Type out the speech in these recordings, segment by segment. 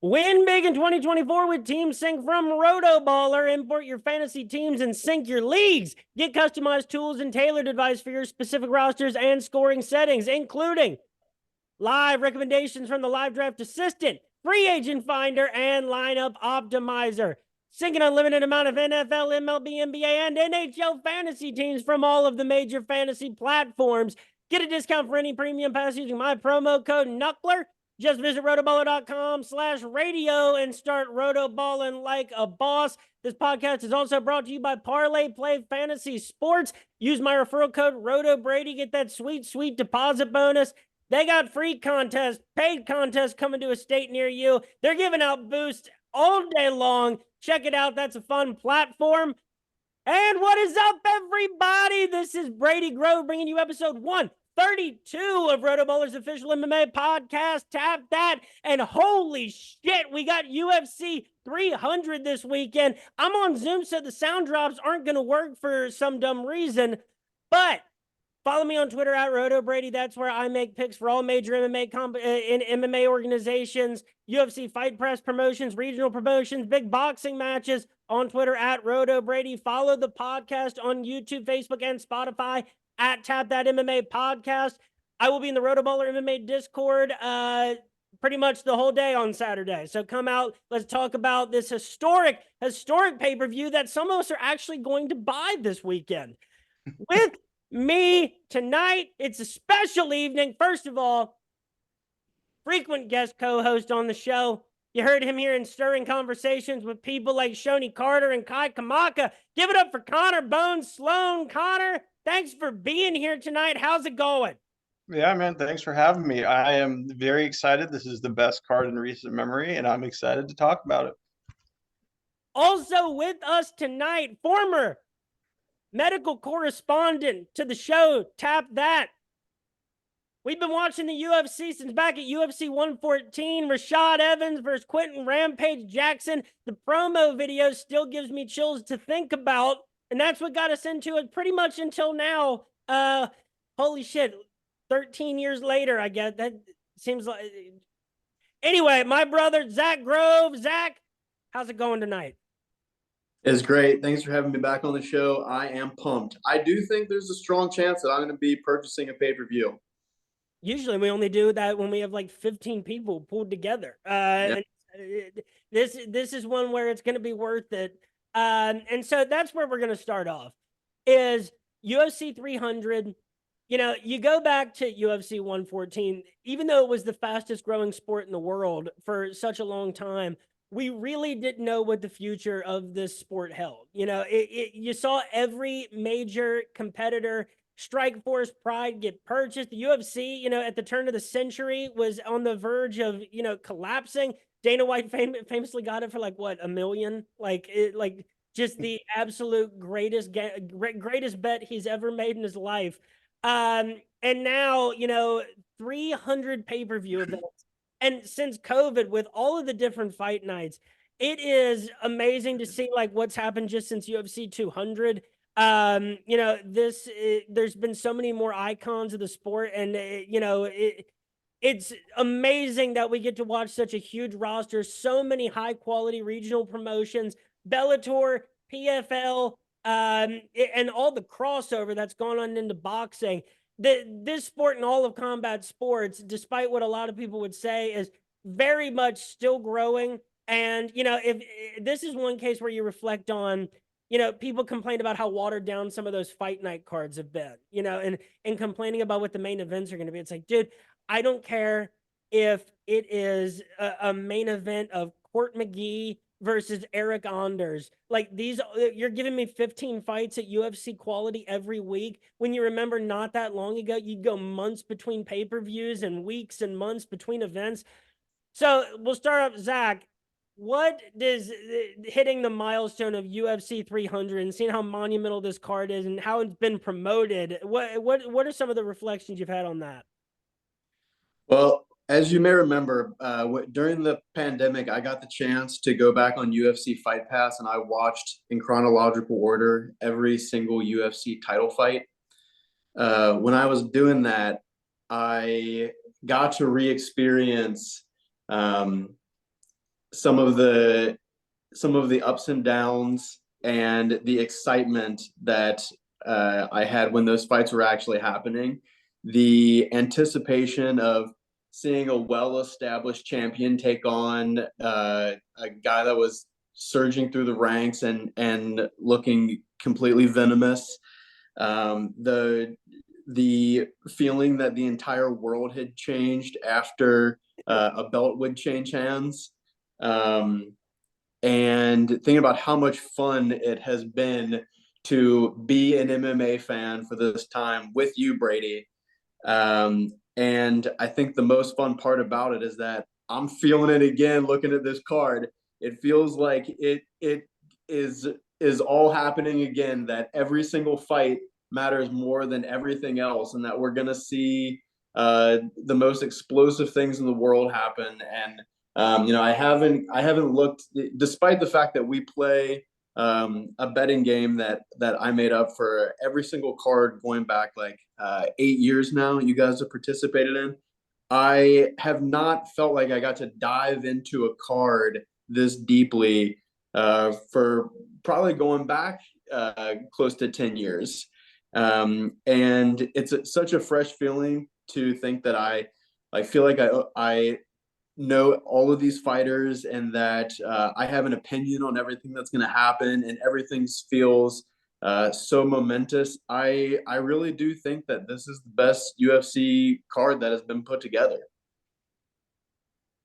Win big in 2024 with Team Sync from RotoBaller. Import your fantasy teams and sync your leagues. Get customized tools and tailored advice for your specific rosters and scoring settings, including live recommendations from the live draft assistant, free agent finder, and lineup optimizer. Sync an unlimited amount of NFL, MLB, NBA, and NHL fantasy teams from all of the major fantasy platforms. Get a discount for any premium pass using my promo code Knuckler. Just visit rotoballer.com/radio and start rotoballing like a boss. This podcast is also brought to you by Parlay Play Fantasy Sports. Use my referral code RotoBrady. Get that sweet, sweet deposit bonus. They got free contests, paid contests coming to a state near you. They're giving out boosts all day long. Check it out. That's a fun platform. And what is up, everybody? This is Brady Grove bringing you episode 132 of RotoBaller's official MMA podcast. Tap that. And holy shit, we got UFC 300 this weekend. I'm on Zoom, so the sound drops aren't going to work for some dumb reason. But follow me on Twitter at RotoBrady. That's where I make picks for all major MMA organizations, UFC Fight Press promotions, regional promotions, big boxing matches on Twitter at RotoBrady. Follow the podcast on YouTube, Facebook, and Spotify at Tap That MMA Podcast. I will be in the RotoBaller MMA Discord pretty much the whole day on Saturday. So come out. Let's talk about this historic pay-per-view that some of us are actually going to buy this weekend. With me tonight, it's a special evening. First of all, frequent guest co-host on the show. You heard him here in stirring conversations with people like Shoni Carter and Kai Kamaka. Give it up for Connor Bones Slone. Connor, thanks for being here tonight. How's it going? Yeah, man, thanks for having me. I am very excited. This is the best card in recent memory, and I'm excited to talk about it. Also with us tonight, former medical correspondent to the show, Tap That. We've been watching the UFC since back at UFC 114. Rashad Evans versus Quentin Rampage Jackson. The promo video still gives me chills to think about, and that's what got us into it pretty much until now. Holy shit, 13 years later, I guess. That seems like... Anyway, my brother, Zack Grove. Zach, how's it going tonight? It's great. Thanks for having me back on the show. I am pumped. I do think there's a strong chance that I'm going to be purchasing a pay-per-view. Usually we only do that when we have like 15 people pulled together. Yeah. This is one where it's going to be worth it. And so that's where we're going to start off is UFC 300. You know, you go back to UFC 114, even though it was the fastest growing sport in the world for such a long time, we really didn't know what the future of this sport held. You know, you saw every major competitor, Strikeforce, Pride, get purchased. The UFC, you know, at the turn of the century was on the verge of, you know, collapsing. Dana White famously got it for like, what, $1 million? Like just the absolute greatest bet he's ever made in his life. And now, you know, 300 pay-per-view events. And since COVID, with all of the different fight nights, it is amazing to see like what's happened just since UFC 200. You know, there's been so many more icons of the sport, and you know, it's amazing that we get to watch such a huge roster, so many high quality regional promotions, Bellator, PFL, and all the crossover that's gone on into boxing. This sport and all of combat sports, despite what a lot of people would say, is very much still growing. And, you know, if this is one case where you reflect on, you know, people complain about how watered down some of those fight night cards have been, you know, and complaining about what the main events are going to be. It's like, dude, I don't care if it is a main event of Court McGee versus Eric Anders. Like these, you're giving me 15 fights at UFC quality every week. When you remember not that long ago, you'd go months between pay-per-views and weeks and months between events. So we'll start up, Zach. What does hitting the milestone of UFC 300 and seeing how monumental this card is and how it's been promoted, what are some of the reflections you've had on that? Well, as you may remember, during the pandemic, I got the chance to go back on UFC Fight Pass, and I watched in chronological order every single UFC title fight. When I was doing that, I got to re-experience some of the ups and downs and the excitement that I had when those fights were actually happening. The anticipation of seeing a well-established champion take on a guy that was surging through the ranks and looking completely venomous. The feeling that the entire world had changed after a belt would change hands. And thinking about how much fun it has been to be an MMA fan for this time with you, Brady. And I think the most fun part about it is that I'm feeling it again looking at this card. It feels like it is all happening again, that every single fight matters more than everything else, and that we're going to see the most explosive things in the world happen. And I haven't looked, despite the fact that we play a betting game that I made up for every single card going back like 8 years now. You guys have participated in. I have not felt like I got to dive into a card this deeply for probably going back close to 10 years. And it's such a fresh feeling to think that I feel like I know all of these fighters, and that I have an opinion on everything that's going to happen, and everything feels so momentous. I really do think that this is the best UFC card that has been put together.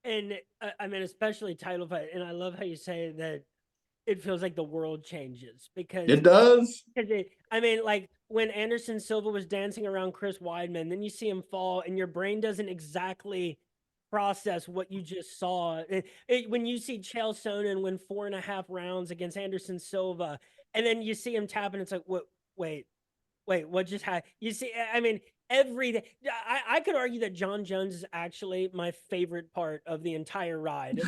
And I mean, especially title fight. And I love how you say that it feels like the world changes because It does. I mean, like when Anderson Silva was dancing around Chris Weidman, then you see him fall, and your brain doesn't exactly process what you just saw. When you see Chael Sonnen win 4.5 rounds against Anderson Silva, and then you see him tap, and it's like, what? Wait, what just happened? You see, I mean, every day. I could argue that John Jones is actually my favorite part of the entire ride.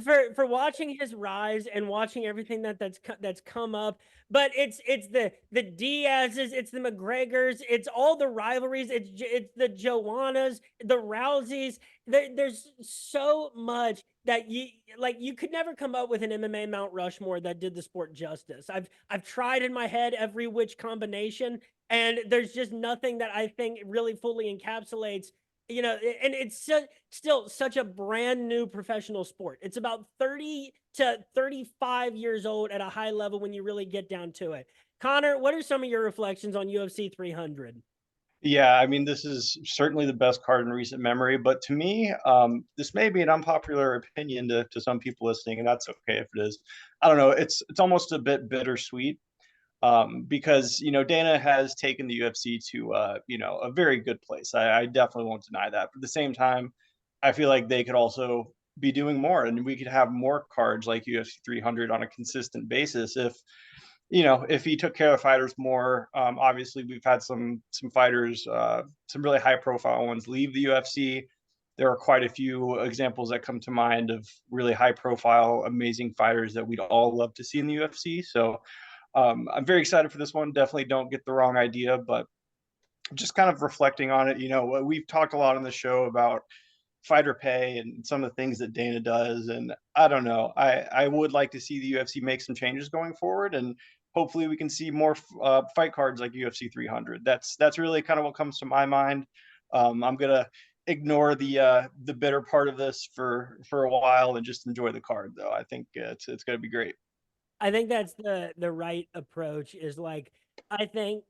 For watching his rise and watching everything that's come up, but it's the Diaz's, it's the McGregors, it's all the rivalries, it's the Joannas, the Rouseys. There's so much that you could never come up with an MMA Mount Rushmore that did the sport justice. I've tried in my head every which combination, and there's just nothing that I think really fully encapsulates, and it's still such a brand new professional sport. It's about 30 to 35 years old at a high level when you really get down to it. Connor, what are some of your reflections on UFC 300? Yeah, I mean, this is certainly the best card in recent memory, but to me, this may be an unpopular opinion to some people listening, and that's okay if it is. I don't know. It's almost a bit bittersweet, because Dana has taken the UFC to a very good place. I definitely won't deny that. But at the same time, I feel like they could also be doing more, and we could have more cards like UFC 300 on a consistent basis if he took care of fighters more. Obviously, we've had some fighters, some really high profile ones, leave the UFC. There are quite a few examples that come to mind of really high profile, amazing fighters that we'd all love to see in the UFC. So I'm very excited for this one. Definitely don't get the wrong idea, but just kind of reflecting on it, we've talked a lot on the show about fighter pay and some of the things that Dana does. And I don't know, I would like to see the UFC make some changes going forward, and hopefully we can see more fight cards like UFC 300. That's really kind of what comes to my mind. I'm gonna ignore the bitter part of this for a while and just enjoy the card, though. I think it's gonna be great. I think that's the right approach. Is like, I think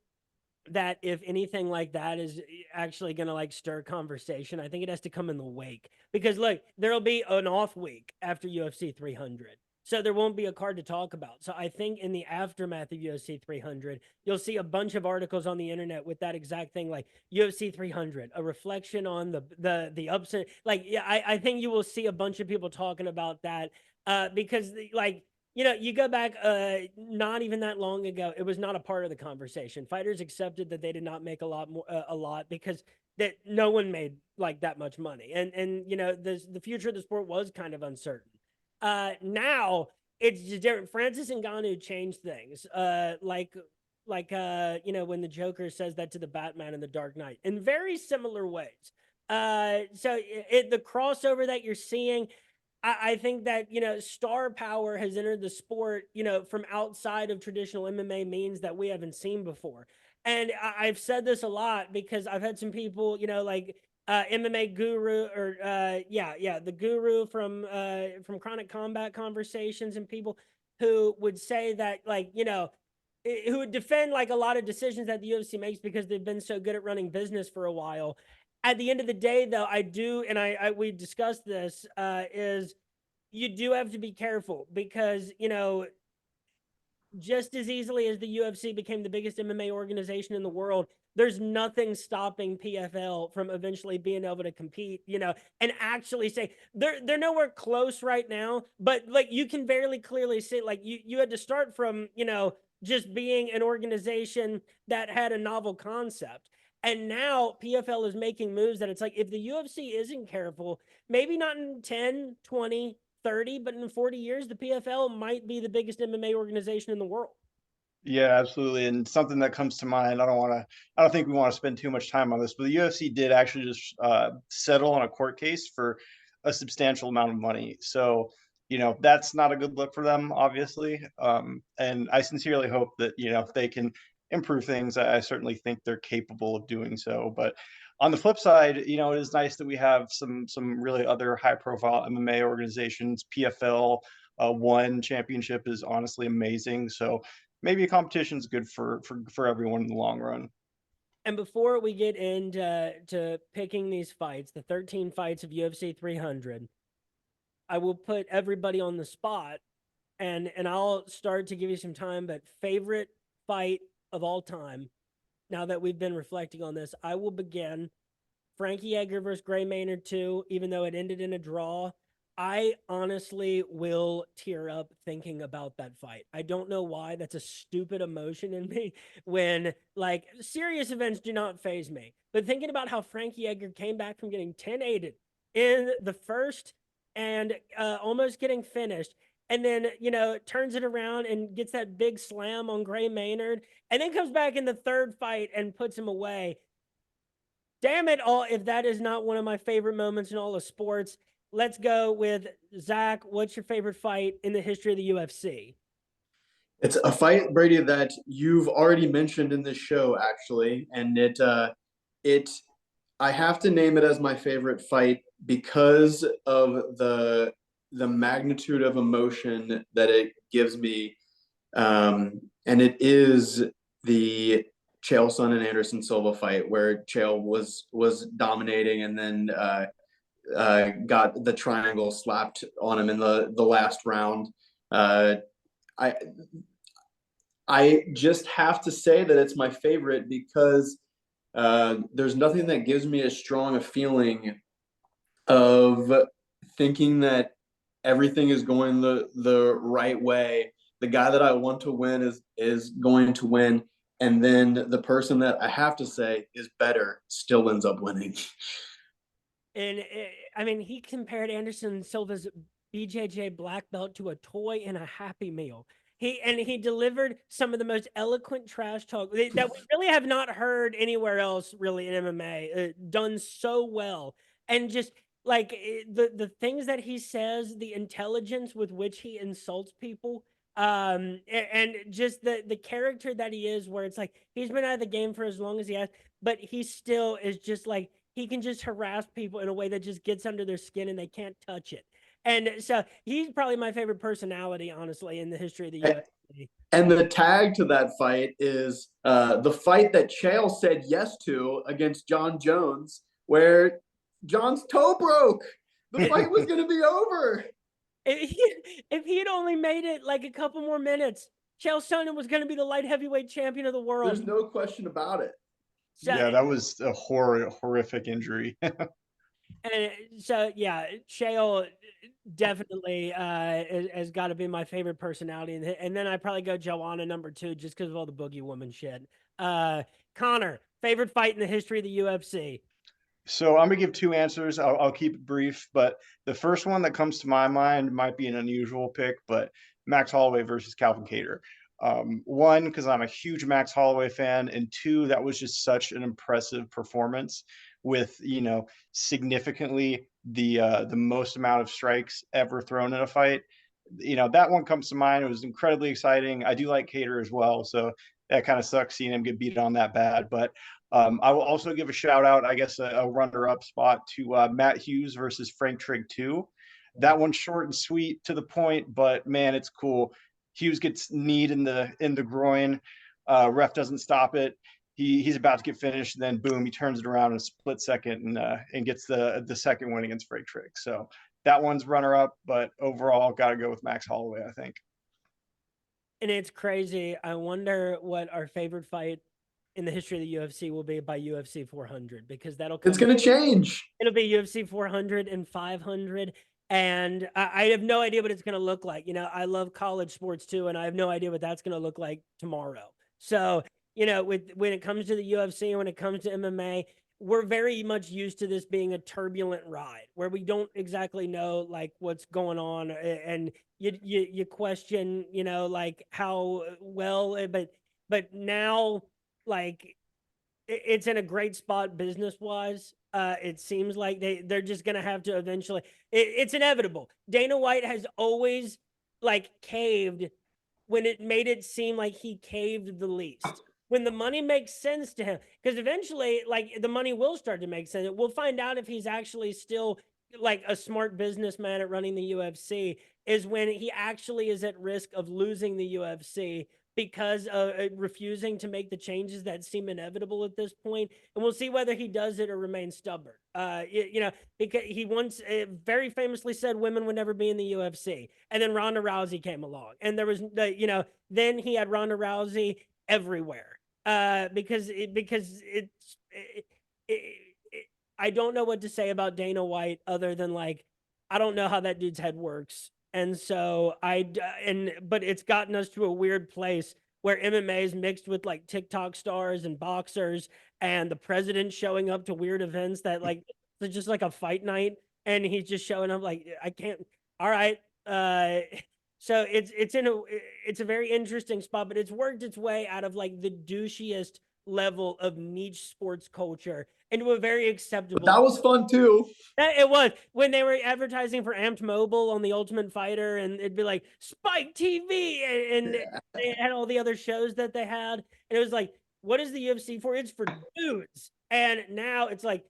that if anything like that is actually going to like stir conversation, I think it has to come in the wake, because look, there'll be an off week after UFC 300. So there won't be a card to talk about. So I think in the aftermath of UFC 300, you'll see a bunch of articles on the internet with that exact thing, like UFC 300, a reflection on the ups and like, yeah, I think you will see a bunch of people talking about that because like, you go back not even that long ago, it was not a part of the conversation. Fighters accepted that they did not make a lot because that no one made like that much money. And the future of the sport was kind of uncertain. Now it's just different. Francis Ngannou changed things. Like when the Joker says that to the Batman in The Dark Knight in very similar ways. So the crossover that you're seeing, I think that, star power has entered the sport, from outside of traditional MMA means that we haven't seen before. And I've said this a lot because I've had some people, like MMA guru or the guru from Chronic Combat Conversations, and people who would say that, like, who would defend like a lot of decisions that the UFC makes because they've been so good at running business for a while. At the end of the day, though, I do, and we discussed this, is you do have to be careful because, just as easily as the UFC became the biggest MMA organization in the world, there's nothing stopping PFL from eventually being able to compete, and actually say they're nowhere close right now, but like you can very clearly see, like you had to start from, just being an organization that had a novel concept. And now PFL is making moves that it's like, if the UFC isn't careful, maybe not in 10, 20, 30, but in 40 years, the PFL might be the biggest MMA organization in the world. Yeah, absolutely. And something that comes to mind, I don't think we want to spend too much time on this, but the UFC did actually just settle on a court case for a substantial amount of money. So, that's not a good look for them, obviously. And I sincerely hope that, if they can improve things, I certainly think they're capable of doing so. But on the flip side, it is nice that we have some really other high profile MMA organizations. PFL one championship is honestly amazing. So maybe a competition is good for everyone in the long run. And before we get into picking these fights, the 13 fights of UFC 300, I will put everybody on the spot, and I'll start to give you some time. But favorite fight of all time, now that we've been reflecting on this, I will begin. Frankie Edgar versus Gray Maynard 2, even though it ended in a draw, I honestly will tear up thinking about that fight. I don't know why. That's a stupid emotion in me when, like, serious events do not faze me. But thinking about how Frankie Edgar came back from getting 10-8'd in the first and almost getting finished, and then, turns it around and gets that big slam on Gray Maynard, and then comes back in the third fight and puts him away. Damn it all, if that is not one of my favorite moments in all of sports. Let's go with Zach. What's your favorite fight in the history of the UFC? It's a fight, Brady, that you've already mentioned in this show, actually, and I have to name it as my favorite fight because of the magnitude of emotion that it gives me, and it is the Chael Sonnen and Anderson Silva fight where Chael was dominating and then got the triangle slapped on him in the last round. I just have to say that it's my favorite because there's nothing that gives me as strong a feeling of thinking that everything is going the right way. The guy that I want to win is going to win, and then the person that I have to say is better still ends up winning. And I mean, he compared Anderson Silva's BJJ black belt to a toy in a Happy Meal. He delivered some of the most eloquent trash talk that we really have not heard anywhere else, really, in MMA, done so well. And just like the things that he says, the intelligence with which he insults people, and just the character that he is, where it's like he's been out of the game for as long as he has, but he still is just like, he can just harass people in a way that just gets under their skin and they can't touch it. And so he's probably my favorite personality, honestly, in the history of the UFC. And the tag to that fight is the fight that Chael said yes to against John Jones, where John's toe broke. The fight was going to be over. If he had only made it like a couple more minutes, Chael Sonnen was going to be the light heavyweight champion of the world. There's no question about it. So, yeah, that was a horrific injury. And so, yeah, Chael definitely has got to be my favorite personality. And then I probably go Joanna number 2 just because of all the Boogie Woman shit. Connor, favorite fight in the history of the UFC? So I'm going to give 2 answers. I'll keep it brief, but the first one that comes to my mind might be an unusual pick, but Max Holloway versus Calvin Kattar. 1, because I'm a huge Max Holloway fan, and 2, that was just such an impressive performance. with, significantly the most amount of strikes ever thrown in a fight. That one comes to mind. It was incredibly exciting. I do like Cater as well, so that kind of sucks seeing him get beat on that bad. But I will also give a shout out, I guess, a runner-up spot to Matt Hughes versus Frank Trigg 2. That one's short and sweet, to the point, but man, it's cool. Hughes gets kneed in the groin. Ref doesn't stop it. He's about to get finished, and then boom, he turns it around in a split second and gets the second win against Frank Trigg. So that one's runner up, but overall, got to go with Max Holloway, I think. And it's crazy. I wonder what our favorite fight in the history of the UFC will be by UFC 400, because it's going to change. It'll be UFC 400 and 500. And I have no idea what it's going to look like. I love college sports too, and I have no idea what that's going to look like tomorrow. So, when it comes to the UFC, when it comes to MMA, we're very much used to this being a turbulent ride where we don't exactly know like what's going on, and you question, like how well, but now, like, it's in a great spot business wise. It seems like they're just gonna have to eventually. It's inevitable. Dana White has always like caved when it made it seem like he caved the least. When the money makes sense to him, because eventually, like, the money will start to make sense. We'll find out if he's actually still like a smart businessman at running the UFC, is when he actually is at risk of losing the UFC because of refusing to make the changes that seem inevitable at this point. And we'll see whether he does it or remains stubborn. Because he once very famously said women would never be in the UFC. And then Ronda Rousey came along. And there was, then he had Ronda Rousey everywhere. Because I don't know what to say about Dana White other than, like, I don't know how that dude's head works. And so but it's gotten us to a weird place where MMA is mixed with like TikTok stars and boxers, and the president showing up to weird events that like it's just like a fight night, and he's just showing up like, I can't. All right. So it's a very interesting spot, but it's worked its way out of like the douchiest level of niche sports culture into a very acceptable. But that was fun too. It was when they were advertising for Amped Mobile on the Ultimate Fighter, and it'd be like Spike TV, and they had all the other shows that they had, and it was like, what is the UFC for? It's for dudes. And now it's like,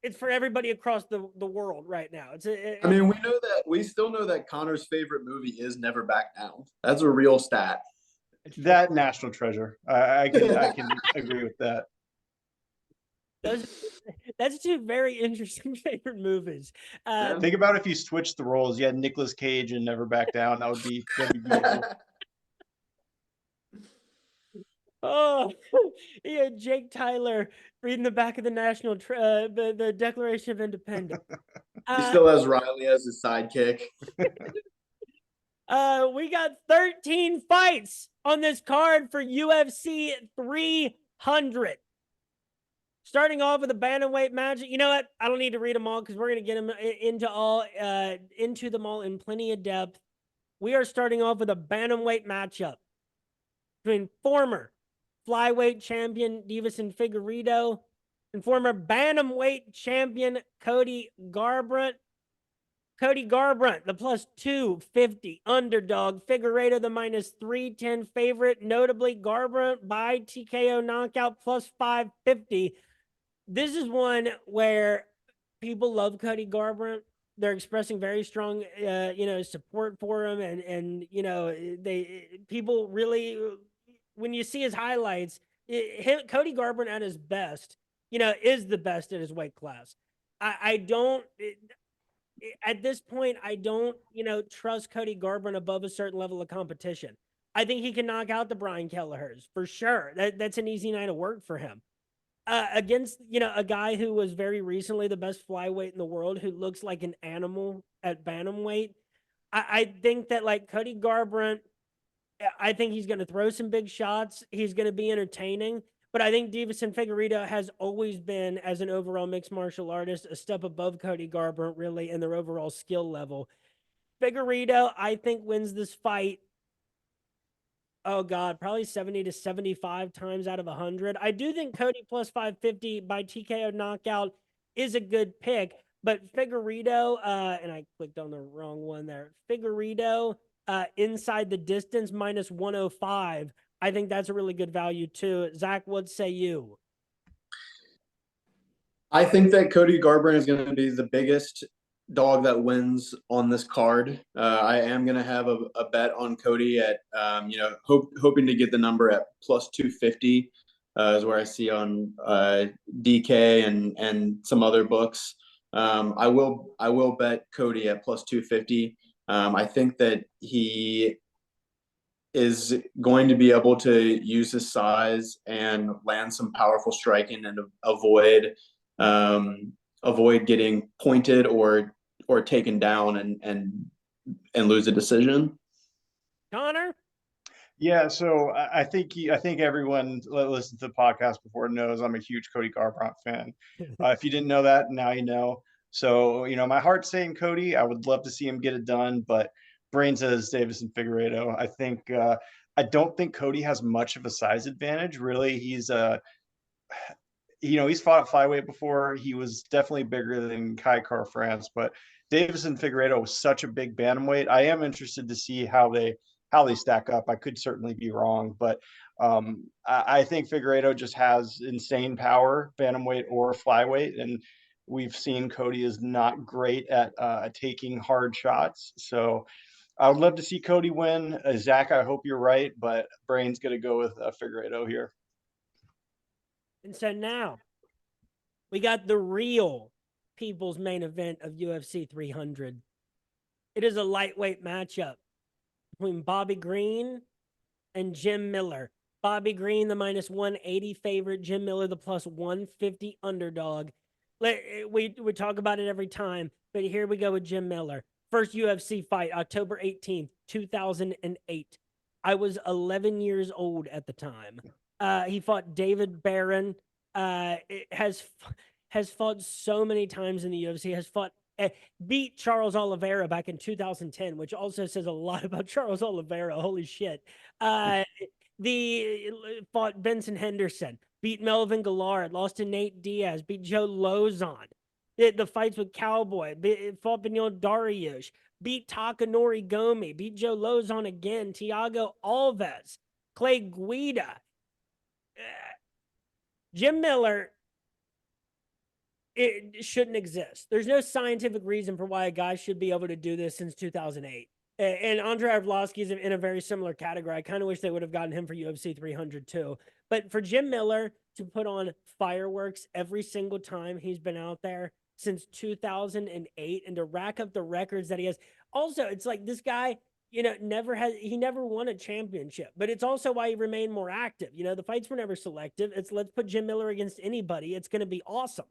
it's for everybody across the world right now. I mean, we still know that Connor's favorite movie is Never Back Down. That's a real stat. That National Treasure. I can agree with that. That's two very interesting favorite movies. Think about if you switched the roles. You had Nicolas Cage and Never Back Down. That'd be beautiful. Oh, yeah, Jake Tyler reading the back of the the Declaration of Independence. He still has Riley as his sidekick. We got 13 fights on this card for UFC 300. Starting off with a bantamweight match. You know what? I don't need to read them all because we're going to get them into them all in plenty of depth. We are starting off with a bantamweight matchup between former flyweight champion Davison Figueiredo and former bantamweight champion Cody Garbrandt. Cody Garbrandt, the plus 250 underdog. Figueiredo, the minus 310 favorite. Notably, Garbrandt by TKO knockout plus 550. This is one where people love Cody Garbrandt. They're expressing very strong, support for him, and people really, when you see his highlights, Cody Garbrandt at his best, is the best at his weight class. At this point, I don't, trust Cody Garbrandt above a certain level of competition. I think he can knock out the Brian Kelleher's for sure. That's an easy night of work for him. Against, a guy who was very recently the best flyweight in the world, who looks like an animal at bantamweight. I think that, like, Cody Garbrandt, I think he's going to throw some big shots. He's going to be entertaining. But I think Davison Figueiredo has always been, as an overall mixed martial artist, a step above Cody Garbrandt, really, in their overall skill level. Figueiredo, I think, wins this fight Oh God, probably 70 to 75 times out of 100. I do think Cody plus 550 by TKO knockout is a good pick, but Figueredo, and I clicked on the wrong one there. Figueredo, inside the distance minus 105. I think that's a really good value too. Zach, what say you? I think that Cody Garbrandt is going to be the biggest dog that wins on this card. I am going to have a bet on Cody at, hoping to get the number at plus 250 is where I see on DK and some other books. I will bet Cody at plus 250. I think that he is going to be able to use his size and land some powerful striking and avoid getting pointed or taken down and lose a decision. Connor? Yeah, so I think everyone that listens to the podcast before knows I'm a huge Cody Garbrandt fan. If you didn't know that, now you know. So my heart's saying Cody. I would love to see him get it done, but brain says Davis and Figueredo. I don't think Cody has much of a size advantage. Really, he's he's fought at flyweight before. He was definitely bigger than Kai Car France, but Davis and Figueredo was such a big bantamweight. I am interested to see how they stack up. I could certainly be wrong, but I think Figueredo just has insane power, bantamweight or flyweight, and we've seen Cody is not great at taking hard shots. So I would love to see Cody win. Zach, I hope you're right, but Brain's going to go with Figueredo here. And so now we got the real people's main event of UFC 300. It is a lightweight matchup between Bobby Green and Jim Miller. Bobby Green, the minus 180 favorite. Jim Miller, the plus 150 underdog. We talk about it every time, but here we go with Jim Miller. First UFC fight, October 18th, 2008. I was 11 years old at the time. He fought David Barron. Has fought so many times in the UFC. Has fought beat Charles Oliveira back in 2010, which also says a lot about Charles Oliveira. Holy shit. Fought Benson Henderson, beat Melvin Gillard, lost to Nate Diaz, beat Joe Lozon. The fights with Cowboy, fought Beneil Dariush, beat Takanori Gomi, beat Joe Lozon again, Thiago Alves, Clay Guida. Jim Miller, it shouldn't exist. There's no scientific reason for why a guy should be able to do this since 2008. And Andrei Arlovsky is in a very similar category. I kind of wish they would have gotten him for UFC 300 too. But for Jim Miller to put on fireworks every single time he's been out there since 2008 and to rack up the records that he has. Also, it's like this guy, he never won a championship, but it's also why he remained more active. The fights were never selective. It's let's put Jim Miller against anybody. It's going to be awesome.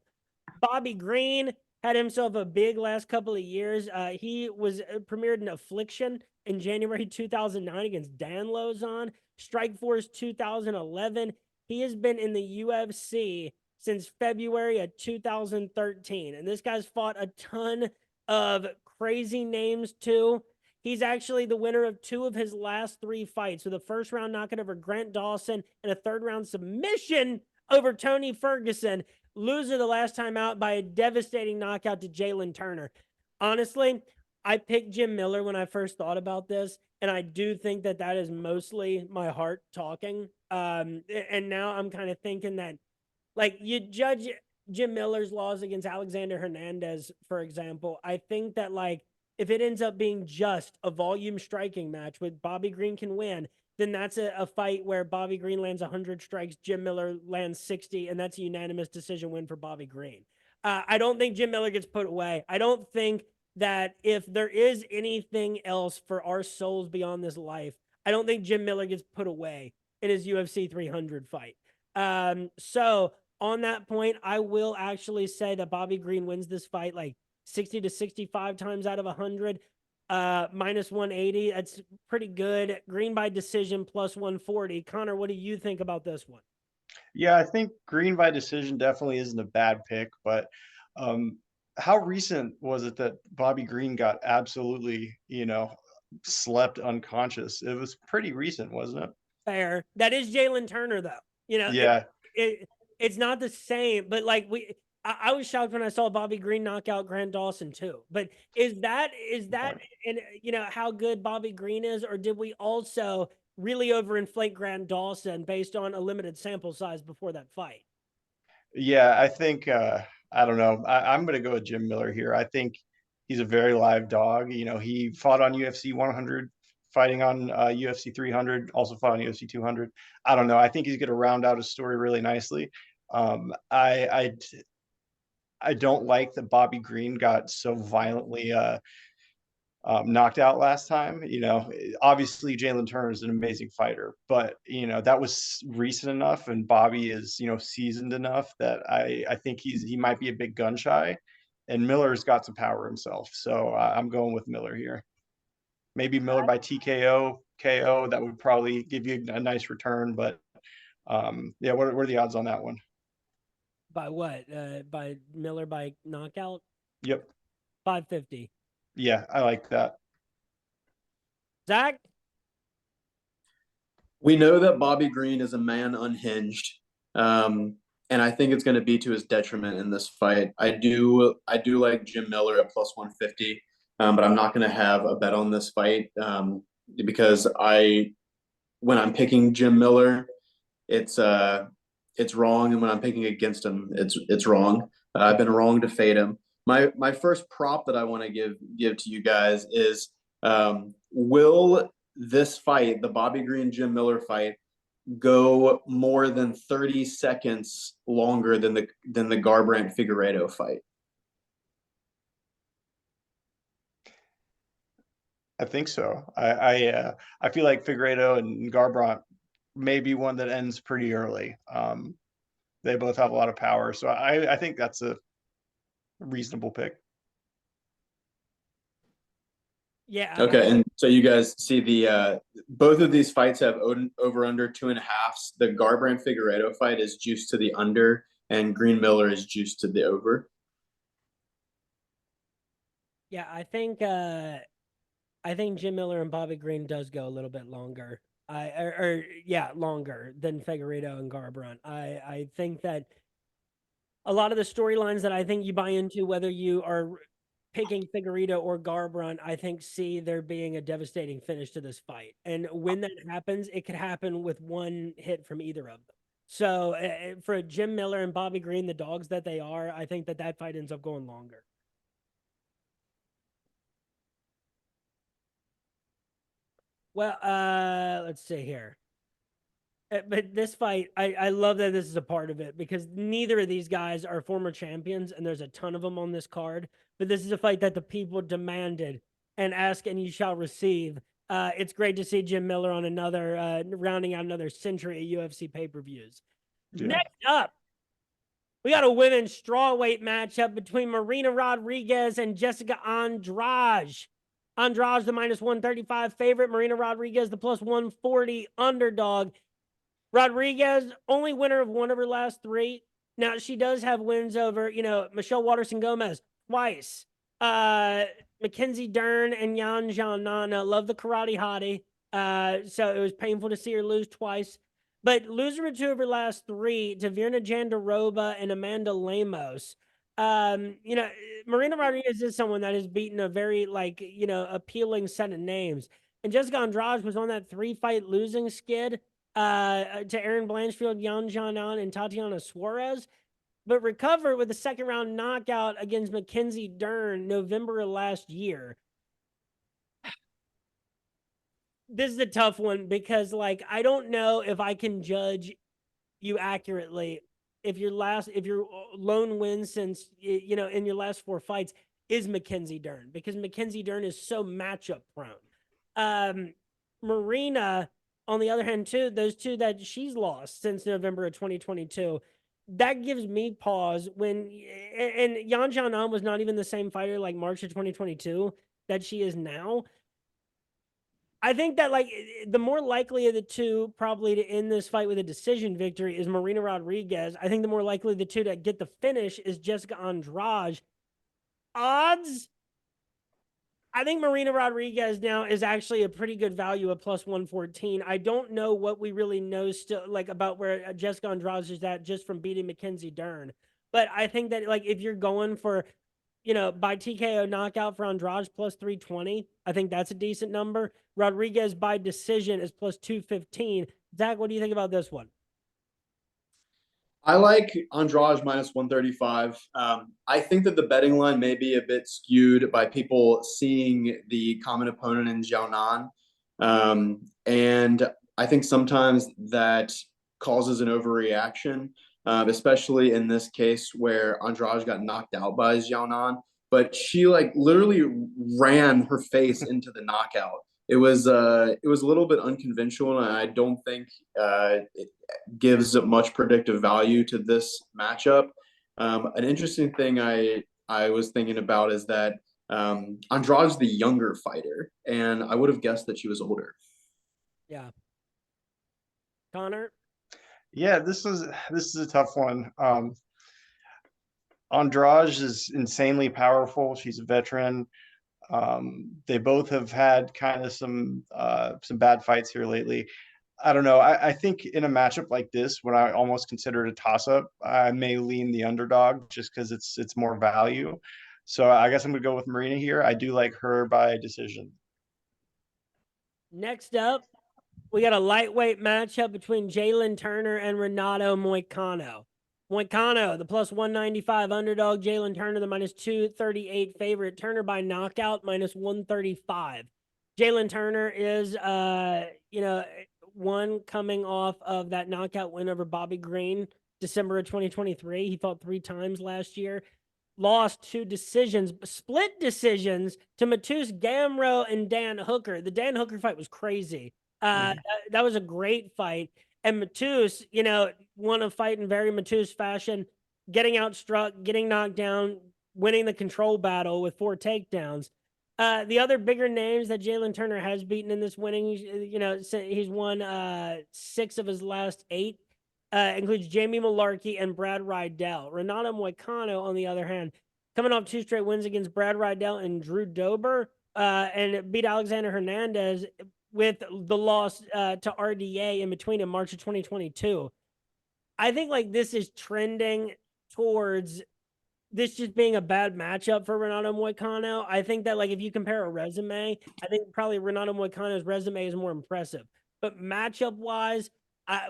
Bobby Green had himself a big last couple of years. He was premiered in Affliction in January 2009 against Dan Lozon. Strikeforce 2011. He has been in the UFC since February of 2013. And this guy's fought a ton of crazy names too. He's actually the winner of 2 of his last 3 fights, with a first round knockout over Grant Dawson and a third round submission over Tony Ferguson. Loser the last time out by a devastating knockout to Jalen Turner. Honestly, I picked Jim Miller when I first thought about this, and I do think that is mostly my heart talking. And now I'm kind of thinking that, you judge Jim Miller's loss against Alexander Hernandez, for example. I think that, if it ends up being just a volume striking match with Bobby Green can win, then that's a fight where Bobby Green lands 100 strikes, Jim Miller lands 60, and that's a unanimous decision win for Bobby Green. I don't think Jim Miller gets put away. I don't think that if there is anything else for our souls beyond this life, I don't think Jim Miller gets put away in his UFC 300 fight. So on that point, I will actually say that Bobby Green wins this fight 60 to 65 times out of 100. Minus 180. That's pretty good. Green by decision plus 140. Connor, what do you think about this one? Yeah, I think Green by decision definitely isn't a bad pick, but how recent was it that Bobby Green got absolutely, slept unconscious? It was pretty recent, wasn't it? Fair. That is Jalen Turner, though. Yeah. It's not the same, but like I was shocked when I saw Bobby Green knock out Grant Dawson too. But is that and how good Bobby Green is, or did we also really overinflate Grant Dawson based on a limited sample size before that fight? Yeah, I think I don't know. I'm going to go with Jim Miller here. I think he's a very live dog. He fought on UFC 100, fighting on UFC 300, also fought on UFC 200. I don't know. I think he's going to round out his story really nicely. I don't like that Bobby Green got so violently knocked out last time. Obviously Jalen Turner is an amazing fighter, but that was recent enough, and Bobby is seasoned enough that I think he might be a big gun shy, and Miller's got some power himself. So I'm going with Miller here. Maybe Miller by TKO, KO. That would probably give you a nice return, but yeah, what are the odds on that one? By what? By Miller by knockout? Yep. 550. Yeah, I like that. Zach? We know that Bobby Green is a man unhinged, and I think it's going to be to his detriment in this fight. I do like Jim Miller at plus 150, but I'm not going to have a bet on this fight because when I'm picking Jim Miller, it's wrong, and when I'm picking against him, it's wrong. I've been wrong to fade him. My first prop that I want to give to you guys is will this fight, the Bobby Green Jim Miller fight, go more than 30 seconds longer than the Garbrandt Figueiredo fight? I think so. I feel like Figueiredo and Garbrandt may be one that ends pretty early. They both have a lot of power, so I think that's a reasonable pick. Yeah. Okay, and so you guys see the both of these fights have over under 2.5. The Garbrandt Figueiredo fight is juiced to the under, and Green Miller is juiced to the over. Yeah, I think Jim Miller and Bobby Green does go a little bit longer. Longer than Figueiredo and Garbrandt. I think that a lot of the storylines that I think you buy into, whether you are picking Figueiredo or Garbrandt, I think see there being a devastating finish to this fight. And when that happens, it could happen with one hit from either of them. So for Jim Miller and Bobby Green, the dogs that they are, I think that fight ends up going longer. Well, let's see here. But this fight, I love that this is a part of it because neither of these guys are former champions, and there's a ton of them on this card. But this is a fight that the people demanded, and ask and you shall receive. It's great to see Jim Miller on another, rounding out another century of UFC pay-per-views. Yeah. Next up, we got a women's strawweight matchup between Marina Rodriguez and Jessica Andrade. Andrade, the minus 135 favorite. Marina Rodriguez, the plus 140 underdog. Rodriguez, only winner of one of her last three. Now, she does have wins over, Michelle Waterson-Gomez twice. Mackenzie Dern and Yan Xiaonan. Love the karate hottie. So it was painful to see her lose twice. But losing her two of her last three to Virna Jandiroba and Amanda Lemos. Marina Rodriguez is someone that has beaten a very, appealing set of names. And Jessica Andrade was on that 3-fight losing skid to Erin Blanchfield, Yan Xiaonan, and Tatiana Suarez, but recovered with a second-round knockout against Mackenzie Dern November of last year. This is a tough one because, I don't know if I can judge you accurately if your lone win since, in your last 4 fights is Mackenzie Dern, because Mackenzie Dern is so matchup prone. Marina, on the other hand, too, those two that she's lost since November of 2022, that gives me pause and Yan Xiaonan was not even the same fighter like March of 2022 that she is now. I think that the more likely of the two probably to end this fight with a decision victory is Marina Rodriguez. I think the more likely of the two to get the finish is Jessica Andrade. Odds, I think Marina Rodriguez now is actually a pretty good value at plus 114. I don't know what we really know still, like, about where Jessica Andrade is at just from beating Mackenzie Dern. But I think that, like, if you're going for, by TKO knockout for Andrade plus 320, I think that's a decent number. Rodriguez by decision is plus 215. Zach, what do you think about this one? I like Andrade minus 135. I think that the betting line may be a bit skewed by people seeing the common opponent in Jiaonan. And I think sometimes that causes an overreaction, especially in this case where Andrade got knocked out by Jiaonan. But she like literally ran her face into the knockout. It was a little bit unconventional, and I don't think it gives much predictive value to this matchup. An interesting thing I was thinking about is that Andrade's the younger fighter, and I would have guessed that she was older. Yeah. Connor? Yeah, this is a tough one. Andrade is insanely powerful. She's a veteran. They both have had kind of some bad fights here lately. I don't know. I think in a matchup like this, when I almost consider it a toss-up, I may lean the underdog just because it's more value. So I guess I'm gonna go with Marina here. I do like her by decision. Next up, we got a lightweight matchup between Jalen Turner and Renato Moicano. Moicano, the plus 195 underdog. Jalen Turner, the minus 238 favorite. Turner by knockout, minus 135. Jalen Turner is, one coming off of that knockout win over Bobby Green, December of 2023. He fought 3 times last year. Lost 2 decisions, split decisions to Matus Gamro and Dan Hooker. The Dan Hooker fight was crazy. That was a great fight. And Matus, won a fight in very Matus fashion, getting outstruck, getting knocked down, winning the control battle with 4 takedowns. The other bigger names that Jalen Turner has beaten in this winning, he's won 6 of his last 8. Includes Jamie Malarkey and Brad Rydell. Renato Moicano, on the other hand, coming off 2 straight wins against Brad Rydell and Drew Dober, and beat Alexander Hernandez with the loss to RDA in between in March of 2022. I think like this is trending towards this just being a bad matchup for Renato Moicano. I think that like if you compare a resume, I think probably Renato Moicano's resume is more impressive. But matchup wise,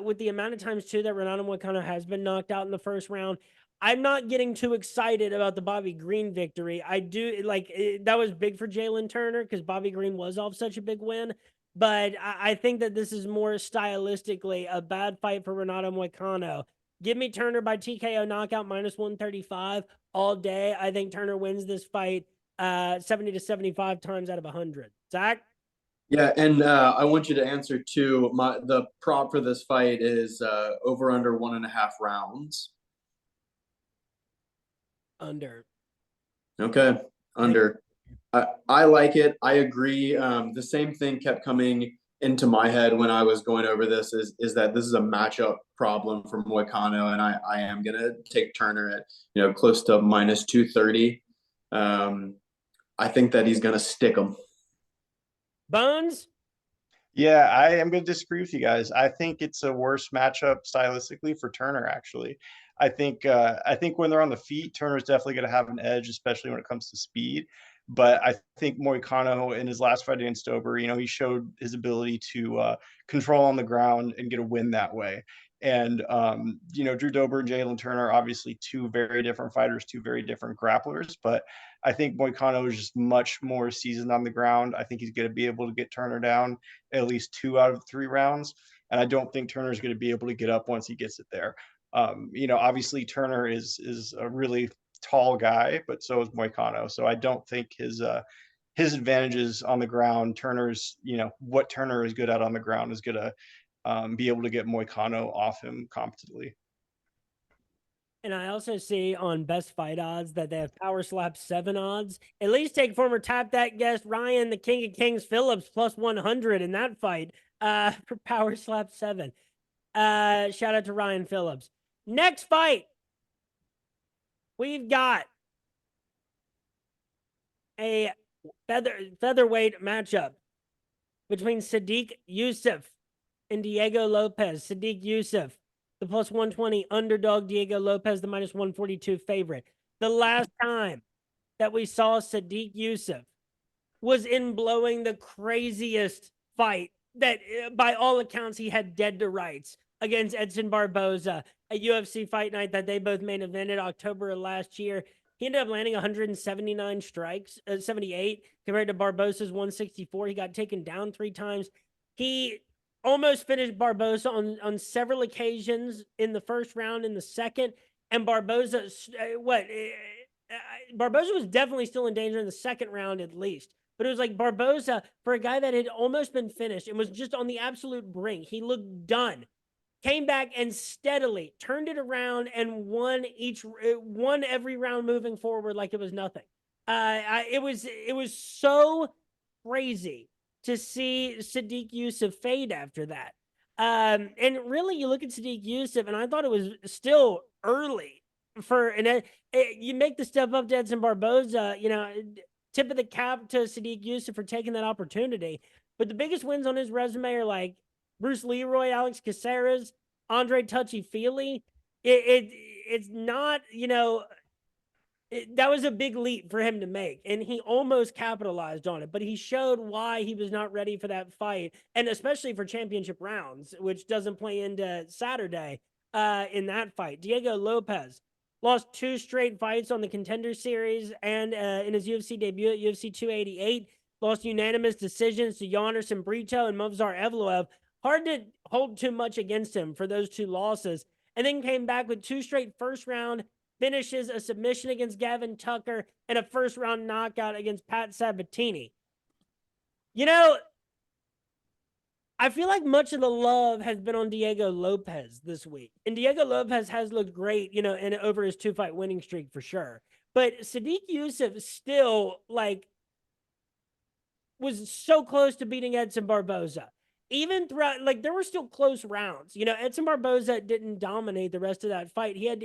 with the amount of times too that Renato Moicano has been knocked out in the first round, I'm not getting too excited about the Bobby Green victory. I do like that was big for Jalen Turner because Bobby Green was off such a big win. But I think that this is more stylistically a bad fight for Renato Moicano. Give me Turner by TKO knockout minus 135 all day. I think Turner wins this fight 70 to 75 times out of 100. Zach? Yeah, and I want you to answer too. The prop for this fight is over under 1.5 rounds. Under. Okay, under. I like it. I agree. The same thing kept coming into my head when I was going over this is that this is a matchup problem for Moicano, and I am gonna take Turner at close to minus 230. I think that he's gonna stick him. Bones? Yeah, I am going to disagree with you guys. I think it's a worse matchup stylistically for Turner. Actually, I think when they're on the feet, Turner's definitely going to have an edge, especially when it comes to speed. But I think Moicano in his last fight against Dober, he showed his ability to control on the ground and get a win that way. And Drew Dober and Jalen Turner are obviously 2 very different fighters, 2 very different grapplers. But I think Moicano is just much more seasoned on the ground. I think he's going to be able to get Turner down at least 2 out of 3 rounds. And I don't think Turner is going to be able to get up once he gets it there. Obviously Turner is a really tall guy, but so is Moicano. So I don't think his advantages on the ground, what Turner is good at on the ground is going to be able to get Moicano off him competently. And I also see on Best Fight Odds that they have Power Slap 7 odds. At least take former Tap That guest Ryan, the King of Kings Phillips, plus 100 in that fight for Power Slap 7. Shout out to Ryan Phillips. Next fight, we've got a featherweight matchup between Sadiq Youssef and Diego Lopez. Sadiq Youssef, the plus 120 underdog. Diego Lopez, the minus 142 favorite. The last time that we saw Sadiq Youssef was in blowing the craziest fight that, by all accounts, he had dead to rights against Edson Barboza, a UFC fight night that they both main evented October of last year. He ended up landing 179 strikes, 78, compared to Barboza's 164. He got taken down 3 times. He almost finished Barboza on several occasions in the first round, in the second. And Barboza was definitely still in danger in the second round at least. But it was like Barboza, for a guy that had almost been finished and was just on the absolute brink, he looked done. Came back and steadily turned it around and won every round moving forward like it was nothing. It was so crazy to see Sadiq Youssef fade after that. And really, you look at Sadiq Youssef, and I thought it was still early you make the step up to Edson Barboza, tip of the cap to Sadiq Youssef for taking that opportunity. But the biggest wins on his resume are like Bruce Leroy, Alex Caceres, Andre Touchy-Feely. It's not, that was a big leap for him to make, and he almost capitalized on it, but he showed why he was not ready for that fight, and especially for championship rounds, which doesn't play into Saturday in that fight. Diego Lopez lost 2 straight fights on the Contender Series and in his UFC debut at UFC 288. Lost unanimous decisions to Yanderson Brito and Movsar Evloev. Hard to hold too much against him for those 2 losses. And then came back with 2 straight first-round finishes, a submission against Gavin Tucker, and a first-round knockout against Pat Sabatini. I feel like much of the love has been on Diego Lopez this week. And Diego Lopez has looked great, over his 2-fight winning streak for sure. But Sadiq Youssef still, was so close to beating Edson Barboza. Even throughout, there were still close rounds. Edson Barboza didn't dominate the rest of that fight. He had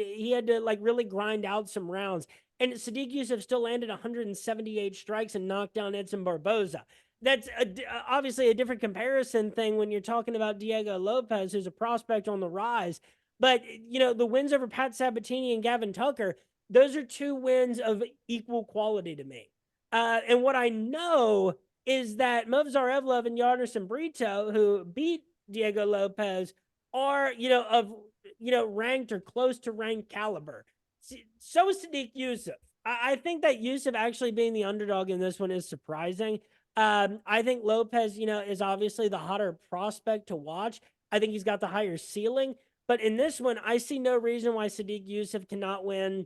to really grind out some rounds. And Sadiq Youssef still landed 178 strikes and knocked down Edson Barboza. That's obviously a different comparison thing when you're talking about Diego Lopez, who's a prospect on the rise. But, the wins over Pat Sabatini and Gavin Tucker, those are 2 wins of equal quality to me. And what I know is that Movsar Evloev and Yanderson Brito, who beat Diego Lopez, are, ranked or close to ranked caliber. So is Sadiq Youssef. I think that Youssef actually being the underdog in this one is surprising. I think Lopez, is obviously the hotter prospect to watch. I think he's got the higher ceiling. But in this one, I see no reason why Sadiq Youssef cannot win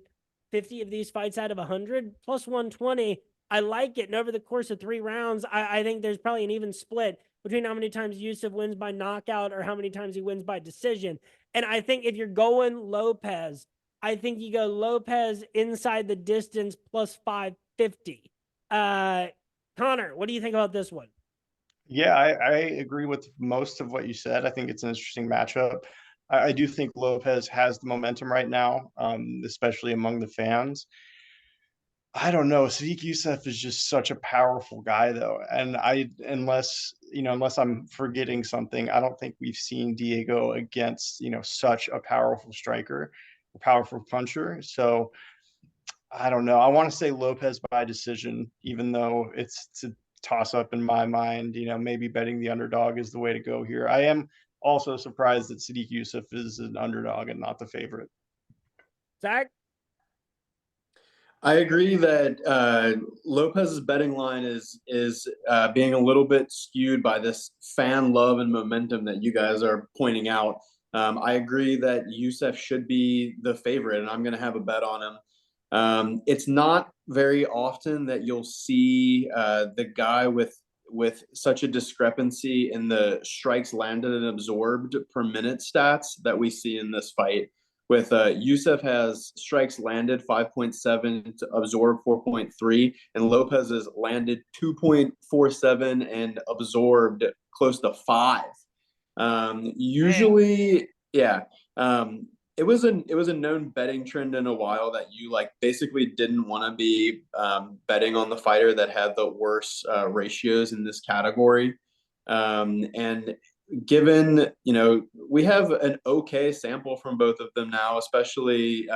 50 of these fights out of 100. Plus 120, I like it. And over the course of 3 rounds, I think there's probably an even split between how many times Youssef wins by knockout or how many times he wins by decision. And I think if you're going Lopez, I think you go Lopez inside the distance plus 550. Connor, what do you think about this one? Yeah, I agree with most of what you said. I think it's an interesting matchup. I do think Lopez has the momentum right now, especially among the fans. I don't know. Sadiq Youssef is just such a powerful guy, though. And unless I'm forgetting something, I don't think we've seen Diego against, such a powerful striker, a powerful puncher. So I don't know. I want to say Lopez by decision, even though it's a toss up in my mind. Maybe betting the underdog is the way to go here. I am also surprised that Sadiq Youssef is an underdog and not the favorite. Zack? I agree that Lopez's betting line is being a little bit skewed by this fan love and momentum that you guys are pointing out. I agree that Youssef should be the favorite, and I'm going to have a bet on him. It's not very often that you'll see the guy with such a discrepancy in the strikes landed and absorbed per minute stats that we see in this fight. With Youssef has strikes landed 5.7 to absorb 4.3, and Lopez has landed 2.47 and absorbed close to 5. Usually, yeah. it was a known betting trend in a while that you like basically didn't want to be betting on the fighter that had the worst ratios in this category. And given, we have an okay sample from both of them now, especially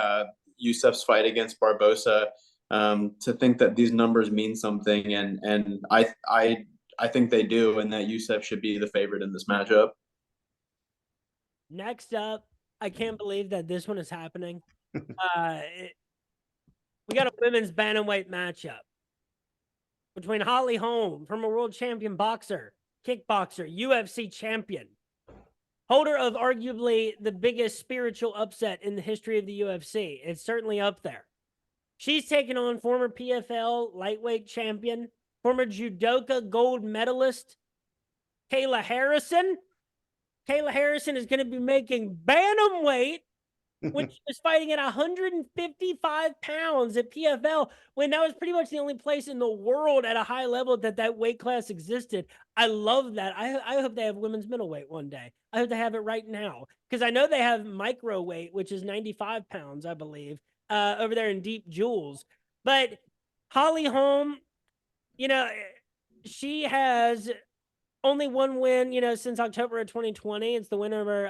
Yusuf's fight against Barbosa, to think that these numbers mean something. And I think they do, and that Yusuf should be the favorite in this matchup. Next up, I can't believe that this one is happening. We got a women's bantamweight matchup between Holly Holm, former world champion boxer, kickboxer, UFC champion, holder of arguably the biggest spiritual upset in the history of the UFC. It's certainly up there. She's taken on former PFL lightweight champion, former judoka gold medalist, Kayla Harrison. Kayla Harrison is going to be making bantamweight when she was fighting at 155 pounds at PFL, when that was pretty much the only place in the world at a high level that weight class existed. I love that. I hope they have women's middleweight one day. I hope they have it right now, because I know they have microweight, which is 95 pounds, I believe, over there in Deep Jewels. But Holly Holm, she has only one win, since October of 2020. It's the win over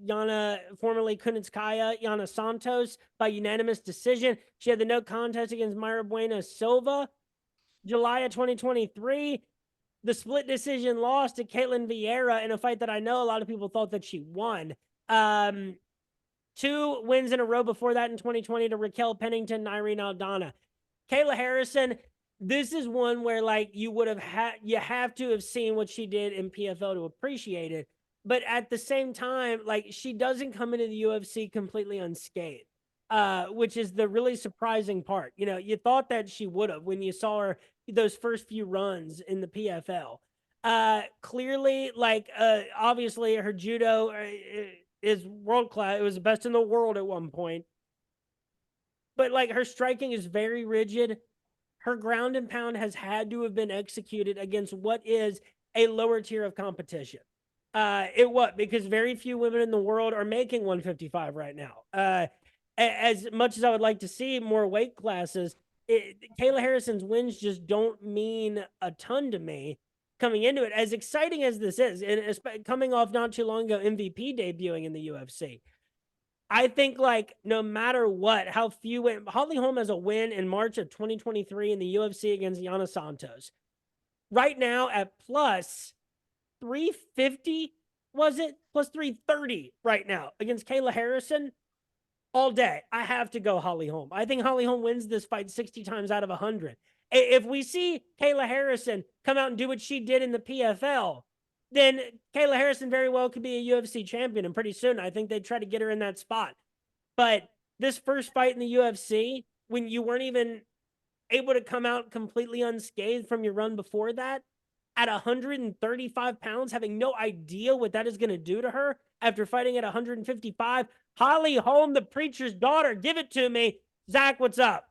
Yana, formerly Kunitskaya, Yana Santos, by unanimous decision. She had the no contest against Mayra Bueno Silva. July of 2023, the split decision loss to Caitlin Vieira in a fight that I know a lot of people thought that she won. 2 wins in a row before that in 2020 to Raquel Pennington and Irene Aldana. Kayla Harrison, this is one where you have to have seen what she did in PFL to appreciate it. But at the same time, she doesn't come into the UFC completely unscathed, which is the really surprising part. You thought that she would have when you saw her those first few runs in the PFL. Clearly, obviously her judo is world class. It was the best in the world at one point. But her striking is very rigid. Her ground and pound has had to have been executed against what is a lower tier of competition. Because very few women in the world are making 155 right now. As much as I would like to see more weight classes, Kayla Harrison's wins just don't mean a ton to me coming into it. As exciting as this is, and coming off not too long ago, MVP debuting in the UFC. I think no matter what, how few win, Holly Holm has a win in March of 2023 in the UFC against Yana Santos. Right now at plus 350, was it? Plus 330 right now against Kayla Harrison. All day. I have to go Holly Holm. I think Holly Holm wins this fight 60 times out of 100. If we see Kayla Harrison come out and do what she did in the PFL, then Kayla Harrison very well could be a UFC champion. And pretty soon, I think they'd try to get her in that spot. But this first fight in the UFC, when you weren't even able to come out completely unscathed from your run before that, at 135 pounds, having no idea what that is going to do to her after fighting at 155, Holly Holm, the preacher's daughter, give it to me. Zach, what's up?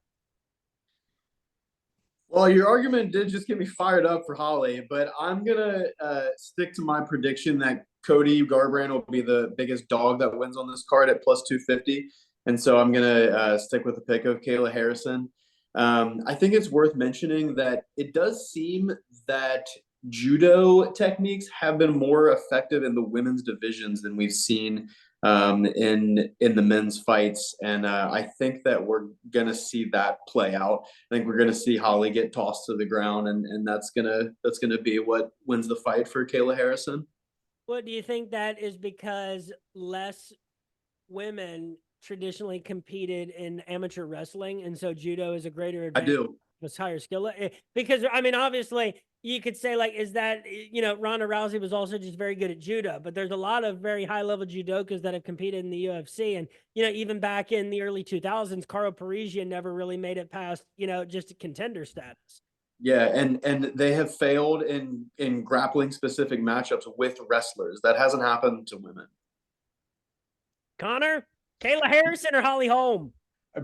Well, your argument did just get me fired up for Holly, but I'm going to stick to my prediction that Cody Garbrandt will be the biggest dog that wins on this card at plus 250. And so I'm going to stick with the pick of Kayla Harrison. I think it's worth mentioning that it does seem that judo techniques have been more effective in the women's divisions than we've seen in the men's fights, and I think that we're gonna see that play out. I think we're gonna see Holly get tossed to the ground, and that's gonna be what wins the fight for Kayla Harrison. What do you think that is because less women traditionally competed in amateur wrestling, and so judo is a greater advantage? I do. It's higher skill. Because, I mean, obviously, you could say, is that, Ronda Rousey was also just very good at judo, but there's a lot of very high-level judokas that have competed in the UFC, and, even back in the early 2000s, Caro Parisian never really made it past, just a contender status. Yeah, and they have failed in grappling specific matchups with wrestlers. That hasn't happened to women. Connor, Kayla Harrison, or Holly Holm?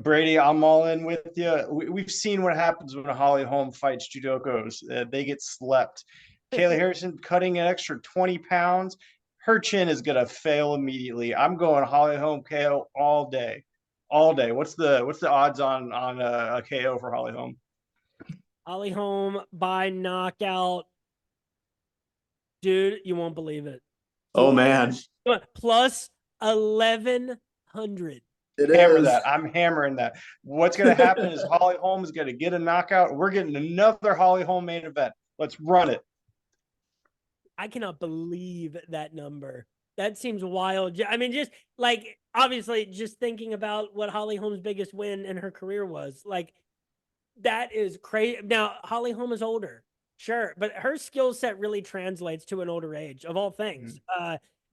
Brady, I'm all in with you. We've seen what happens when Holly Holm fights judokos. They get slept. Kayla Harrison cutting an extra 20 pounds. her chin is gonna fail immediately. I'm going Holly Holm KO all day, all day. What's the odds on a KO for Holly Holm? Holly Holm by knockout. Dude, you won't believe it. Oh man, Plus 1,100. Hammer that. I'm hammering that. What's going to happen is Holly Holm is going to get a knockout. We're getting another Holly Holm main event. Let's run it. I cannot believe that number. That seems wild. I mean, just like, obviously, just thinking about what Holly Holm's biggest win in her career was, like, that is crazy. Now, Holly Holm is older, sure, but her skill set really translates to an older age, of all things.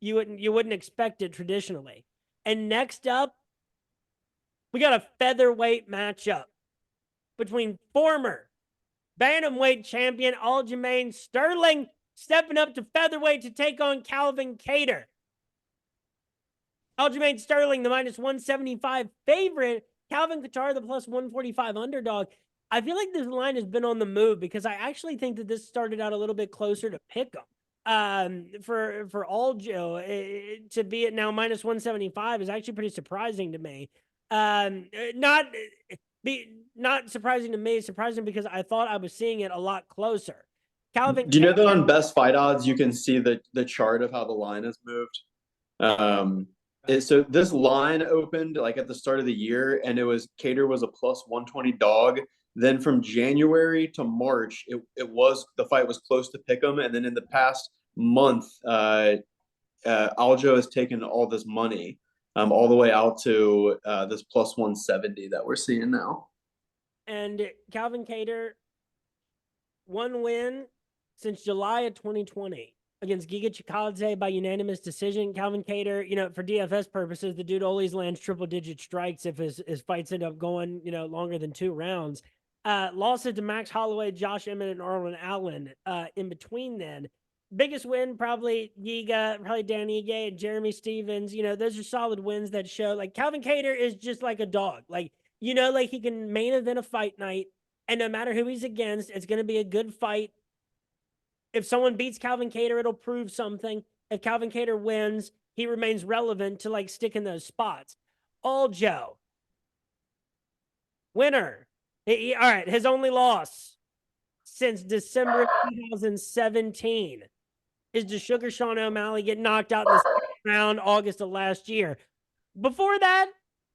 You wouldn't expect it traditionally. And next up, we got a featherweight matchup between former bantamweight champion Aljamain Sterling stepping up to featherweight to take on Calvin Kattar. Aljamain Sterling, the minus 175 favorite. Calvin Kattar, the plus 145 underdog. I feel like this line has been on the move because I actually think that this started out a little bit closer to pick 'em. For Aljo to be at now minus 175 is actually pretty surprising to me. Not surprising to me, surprising because I thought I was seeing it a lot closer. Calvin, do you know that on Best Fight Odds you can see the chart of how the line has moved? So this line opened like at the start of the year, and Kattar was a plus 120 dog. Then from January to March, the fight was close to pick 'em, and then in the past month, Aljo has taken all this money, all the way out to this plus 170 that we're seeing now. And Calvin Kattar, one win since July of 2020 against Giga Chikadze by unanimous decision. Calvin Kattar, for DFS purposes, the dude always lands triple-digit strikes if his fights end up going, longer than 2 rounds. Losses to Max Holloway, Josh Emmett, and Arlen Allen in between then. Biggest win, probably Giga, probably Dan Ige and Jeremy Stevens. Those are solid wins that show, like, Calvin Kattar is just like a dog. Like, like he can main event a fight night, and no matter who he's against, it's going to be a good fight. If someone beats Calvin Kattar, it'll prove something. If Calvin Kattar wins, he remains relevant to, like, stick in those spots. Aljo, winner. All right, his only loss since December 2017 is to Sugar Sean O'Malley get knocked out in the second round August of last year. Before that,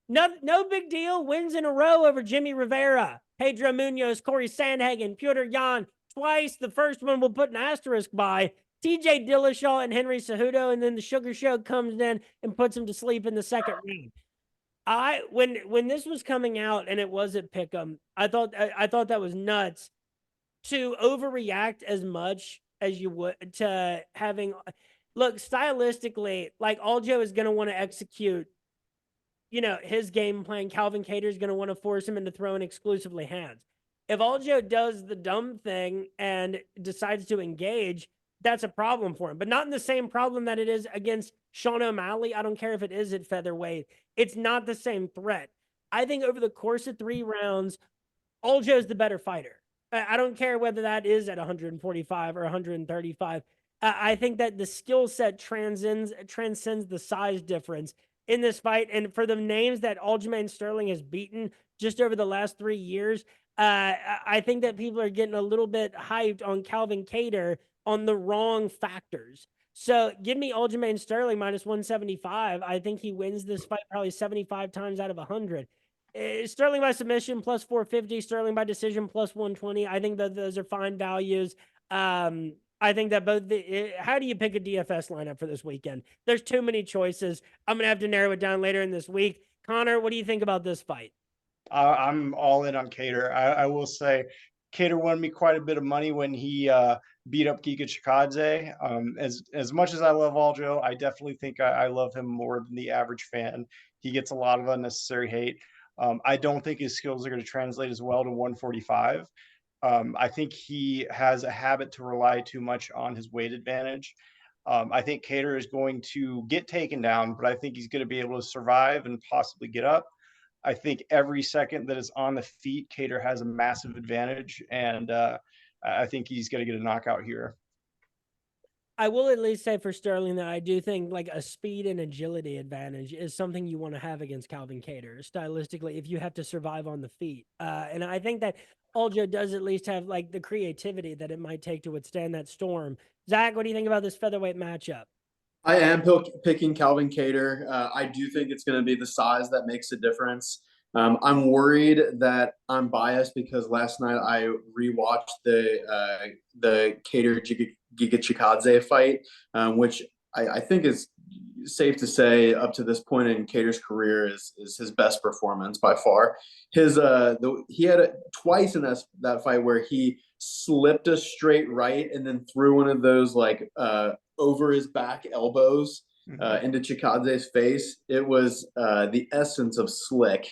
no big deal. Wins in a row over Jimmy Rivera, Pedro Munoz, Corey Sandhagen, Piotr Jan twice. The first one we'll put an asterisk by. TJ Dillashaw and Henry Cejudo, and then the Sugar Show comes in and puts him to sleep in the second round. When this was coming out and it was at Pick'em, I thought that was nuts to overreact as much as you would to having. Look, stylistically, like, Aljo is going to want to execute, his game plan. Calvin Kattar is going to want to force him into throwing exclusively hands. If Aljo does the dumb thing and decides to engage, that's a problem for him, but not in the same problem that it is against Sean O'Malley. I don't care if it is at featherweight. It's not the same threat. I think over the course of 3 rounds, Aljo is the better fighter. I don't care whether that is at 145 or 135. I think that the skill set transcends the size difference in this fight. And for the names that Aljamain Sterling has beaten just over the last 3 years, I think that people are getting a little bit hyped on Calvin Kattar on the wrong factors. So give me Aljamain Sterling minus 175. I think he wins this fight probably 75 times out of 100. Sterling by submission plus 450, Sterling by decision plus 120. I think that those are fine values. I think that how do you pick a DFS lineup for this weekend? There's too many choices. I'm going to have to narrow it down later in this week. Connor, what do you think about this fight? I'm all in on Kattar. I will say Kattar won me quite a bit of money when he beat up Giga Chikadze. As much as I love Aljo, I definitely think I love him more than the average fan. He gets a lot of unnecessary hate. I don't think his skills are going to translate as well to 145. I think he has a habit to rely too much on his weight advantage. I think Kattar is going to get taken down, but I think he's going to be able to survive and possibly get up. I think every second that is on the feet, Kattar has a massive advantage, and I think he's going to get a knockout here. I will at least say for Sterling that I do think like a speed and agility advantage is something you want to have against Calvin Kattar stylistically if you have to survive on the feet. And I think that Aljo does at least have like the creativity that it might take to withstand that storm. Zach, what do you think about this featherweight matchup? I am picking Calvin Kattar. I do think it's going to be the size that makes a difference. I'm worried that I'm biased because last night I rewatched the Kattar Giga Chikadze fight, which I think is safe to say up to this point in Kattar's career is his best performance by far. He had twice in that fight where he slipped a straight right and then threw one of those like over his back elbows into Chikadze's face. It was the essence of slick.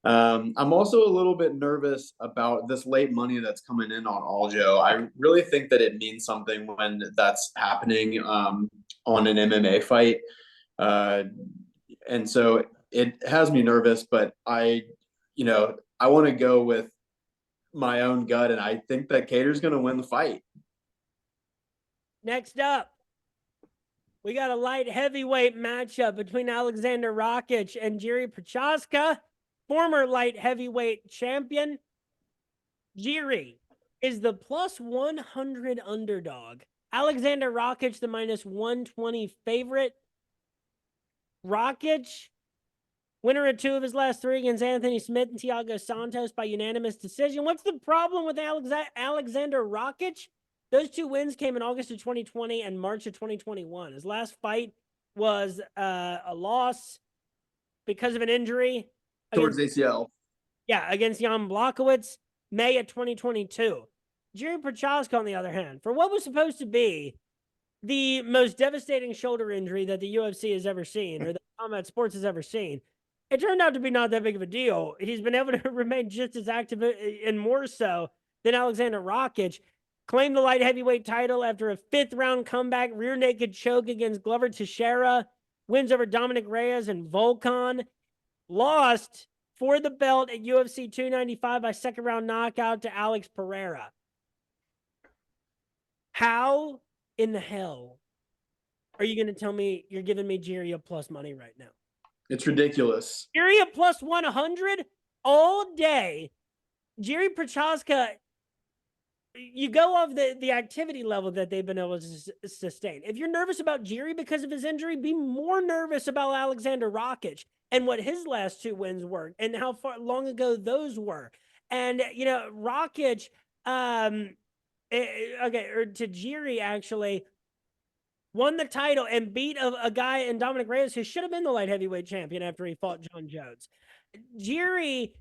I'm also a little bit nervous about this late money that's coming in on Aljo. I really think that it means something when that's happening on an MMA fight. And so it has me nervous, but I want to go with my own gut, and I think that Kattar's going to win the fight. Next up, we got a light heavyweight matchup between Alexander Rakic and Jiri Prochazka, former light heavyweight champion. Jiri is the plus 100 underdog. Alexander Rakic, the minus 120 favorite. Rakic, winner of 2 of his last 3 against Anthony Smith and Thiago Santos by unanimous decision. What's the problem with Alexander Rakic? Those 2 wins came in August of 2020 and March of 2021. His last fight was a loss because of an injury. Towards ACL. Yeah, against Jan Blachowicz, May of 2022. Jiri Prochazka, on the other hand, for what was supposed to be the most devastating shoulder injury that the UFC has ever seen, or that combat sports has ever seen, it turned out to be not that big of a deal. He's been able to remain just as active and more so than Alexander Rakic. Claimed the light heavyweight title after a 5th-round comeback, rear naked choke against Glover Teixeira, wins over Dominic Reyes and Volkan, lost for the belt at UFC 295 by 2nd-round knockout to Alex Pereira. How in the hell are you going to tell me you're giving me Jiri a plus money right now? It's ridiculous. Jiri a plus 100 all day. Jiri Prochazka, you go off the activity level that they've been able to sustain. If you're nervous about Jiri because of his injury, be more nervous about Alexander Rakic and what his last 2 wins were and how long ago those were. And, Rakic, to Jiri actually won the title and beat a guy in Dominic Reyes who should have been the light heavyweight champion after he fought John Jones. Jiri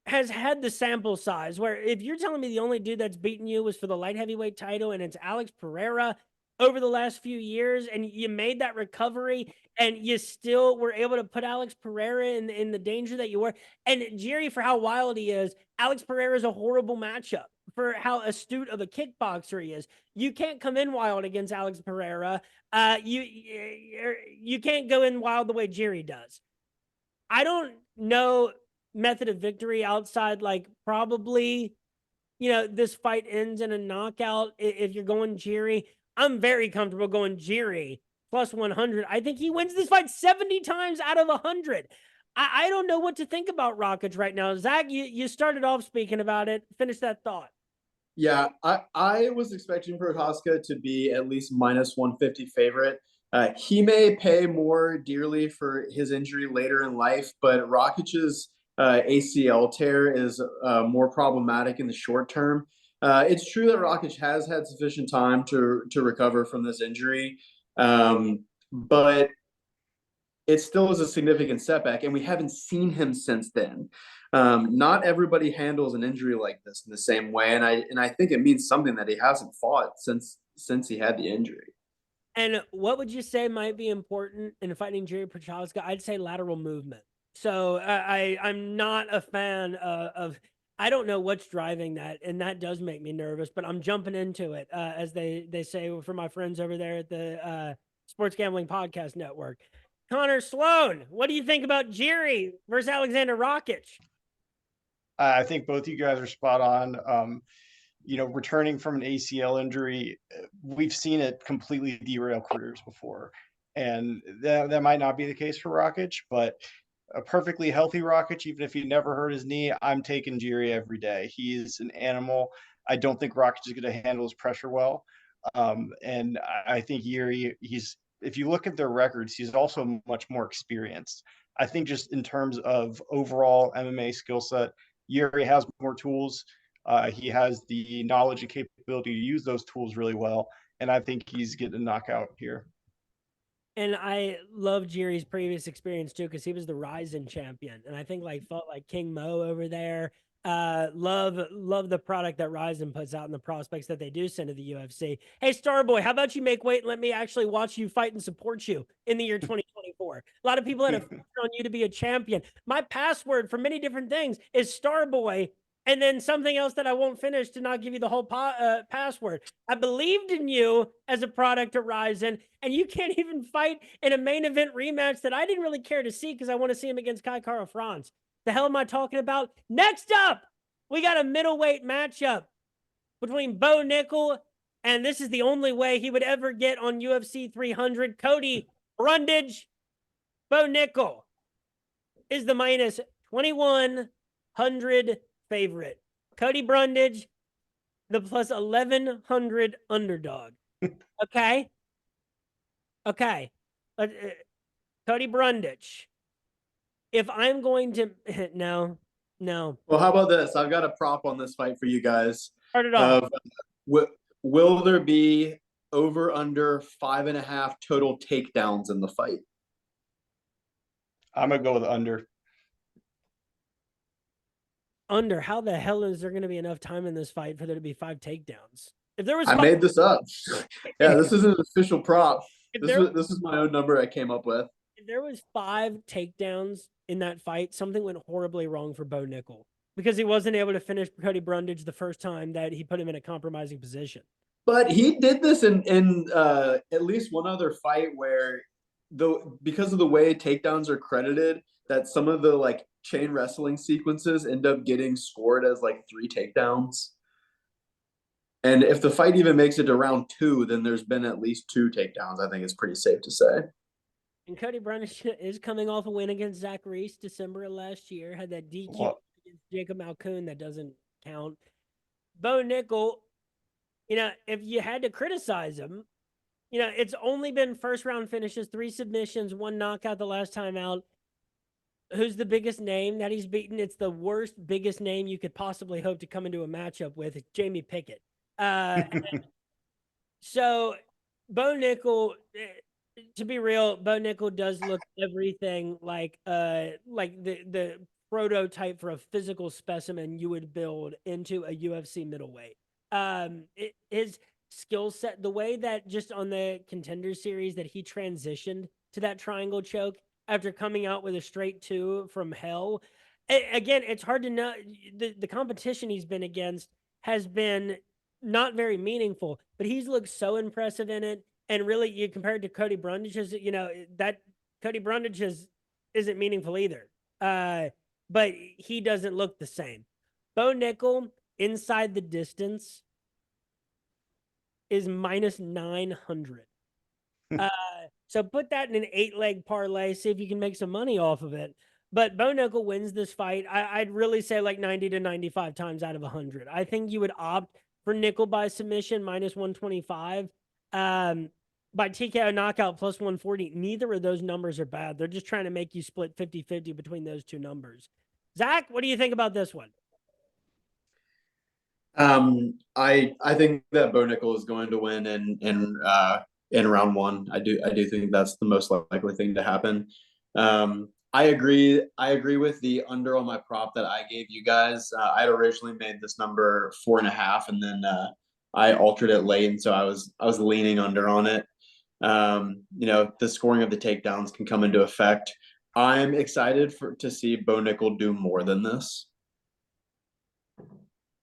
has had the sample size where if you're telling me the only dude that's beaten you was for the light heavyweight title and it's Alex Pereira over the last few years and you made that recovery and you still were able to put Alex Pereira in the danger that you were. And Jiri, for how wild he is, Alex Pereira is a horrible matchup for how astute of a kickboxer he is. You can't come in wild against Alex Pereira. You can't go in wild the way Jiri does. I don't know method of victory outside like probably this fight ends in a knockout. If you're going Jiri, I'm very comfortable going Jiri plus 100. I think he wins this fight 70 times out of 100. I don't know what to think about Rakic right now. Zach, you started off speaking about it. Finish that thought. Yeah, I was expecting Prochazka to be at least minus 150 favorite. He may pay more dearly for his injury later in life, but Rakic's ACL tear is more problematic in the short term. It's true that Rakic has had sufficient time to recover from this injury, but it still is a significant setback, and we haven't seen him since then. Not everybody handles an injury like this in the same way, and I think it means something that he hasn't fought since he had the injury. And what would you say might be important in fighting Jiri Prochazka? I'd say lateral movement. So I'm not a fan of I don't know what's driving that, and that does make me nervous, but I'm jumping into it, as they say for my friends over there at the Sports Gambling Podcast Network. Connor, Slone, what do you think about Jiri versus Alexander Rakic? I think both you guys are spot on. returning from an ACL injury, we've seen it completely derail careers before. And that might not be the case for Rakic, but a perfectly healthy Rakic, even if he never hurt his knee, I'm taking Jiri every day. He's an animal. I don't think Rakic is going to handle his pressure well. And I think Jiri, if you look at their records, he's also much more experienced. I think just in terms of overall MMA skill set, Jiri has more tools. He has the knowledge and capability to use those tools really well. And I think he's getting a knockout here. And I love Jiri's previous experience too, because he was the Ryzen champion. And I think fought like King Mo over there. Love the product that Ryzen puts out and the prospects that they do send to the UFC. Hey, Starboy, how about you make weight and let me actually watch you fight and support you in the year 2024? A lot of people had a future on you to be a champion. My password for many different things is Starboy, and then something else that I won't finish to not give you the whole password. I believed in you as a product at Ryzen, and you can't even fight in a main event rematch that I didn't really care to see because I want to see him against Kai Kara France. The hell am I talking about? Next up, we got a middleweight matchup between Bo Nickel, and this is the only way he would ever get on UFC 300. Cody Brundage. Bo Nickel is the minus 2,100 favorite. Cody Brundage, the plus 1,100 underdog. Okay? Okay. Cody Brundage. If I'm going to no. Well, how about this? I've got a prop on this fight for you guys. Start it off. Will there be over under 5.5 total takedowns in the fight? I'm gonna go with under. Under. How the hell is there going to be enough time in this fight for there to be 5 takedowns? If there was, I made this up. Yeah, this is an official prop. This is my own number I came up with. If there was 5 takedowns in that fight, something went horribly wrong for Bo Nickel because he wasn't able to finish Cody Brundage the first time that he put him in a compromising position. But he did this in at least one other fight where because of the way takedowns are credited, that some of the chain wrestling sequences end up getting scored as 3 takedowns. And if the fight even makes it to round 2, then there's been at least 2 takedowns. I think it's pretty safe to say. And Cody Brundage is coming off a win against Zach Reese December of last year. Had that DQ against Jacob Malkoon that doesn't count. Bo Nickel, if you had to criticize him, it's only been first round finishes, 3 submissions, 1 knockout the last time out. Who's the biggest name that he's beaten? It's the worst, biggest name you could possibly hope to come into a matchup with. It's Jamie Pickett. So Bo Nickel, to be real, Bo Nickel does look everything like the prototype for a physical specimen you would build into a UFC middleweight. His skill set, the way that just on the Contender Series that he transitioned to that triangle choke after coming out with a straight 2 from hell. Again, it's hard to know. The competition he's been against has been not very meaningful, but he's looked so impressive in it. And really, you compare it to Cody Brundage's, that Cody Brundage isn't meaningful either. But he doesn't look the same. Bo Nickel, inside the distance, is minus 900. So put that in an 8-leg parlay, see if you can make some money off of it. But Bo Nickel wins this fight. I'd really say 90 to 95 times out of 100. I think you would opt for Nickel by submission, minus 125. By TKO knockout, plus 140. Neither of those numbers are bad. They're just trying to make you split 50-50 between those 2 numbers. Zach, what do you think about this one? I think that Bo Nickel is going to win in round 1. I do think that's the most likely thing to happen. I agree with the under on my prop that I gave you guys. I had originally made this number 4.5, and then I altered it late, and so I was leaning under on it. The scoring of the takedowns can come into effect. I'm excited to see Bo Nickel do more than this.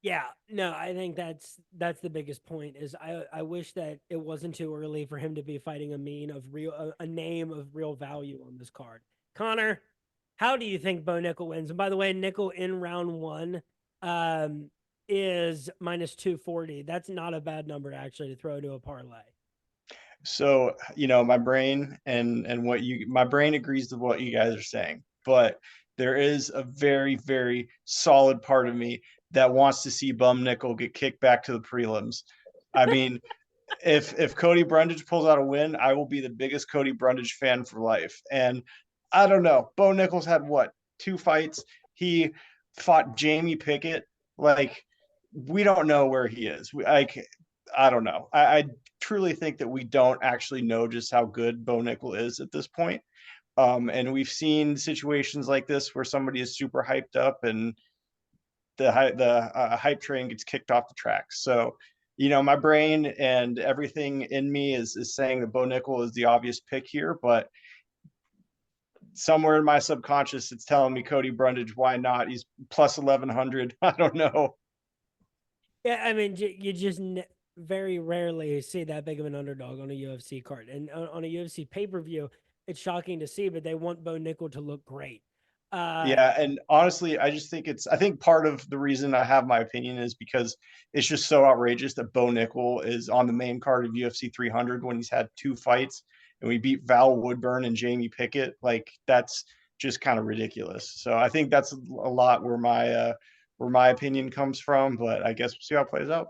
Yeah, no, I think that's the biggest point. Is I wish that it wasn't too early for him to be fighting a name of real value on this card. Connor, how do you think Bo Nickel wins? And by the way, Nickel in round 1, is minus 240. That's not a bad number actually to throw into a parlay. So, my brain and my brain agrees with what you guys are saying, but there is a very, very solid part of me that wants to see Bum Nickel get kicked back to the prelims. I mean, if Cody Brundage pulls out a win, I will be the biggest Cody Brundage fan for life. And I don't know, Bo Nickel's had what, 2 fights? He fought Jamie Pickett. Like, we don't know where he is. I don't know. I truly think that we don't actually know just how good Bo Nickel is at this point. And we've seen situations like this where somebody is super hyped up and the hype train gets kicked off the tracks. So, my brain and everything in me is saying that Bo Nickel is the obvious pick here, but somewhere in my subconscious, it's telling me Cody Brundage. Why not? He's plus 1100. I don't know. Yeah, I mean, you just very rarely see that big of an underdog on a UFC card, and on a UFC pay-per-view, it's shocking to see. But they want Bo Nickel to look great. Yeah, and honestly, I think part of the reason I have my opinion is because it's just so outrageous that Bo Nickel is on the main card of UFC 300 when he's had 2 fights and we beat Val Woodburn and Jamie Pickett. Like, that's just kind of ridiculous. So I think that's a lot where my opinion comes from, but I guess we'll see how it plays out.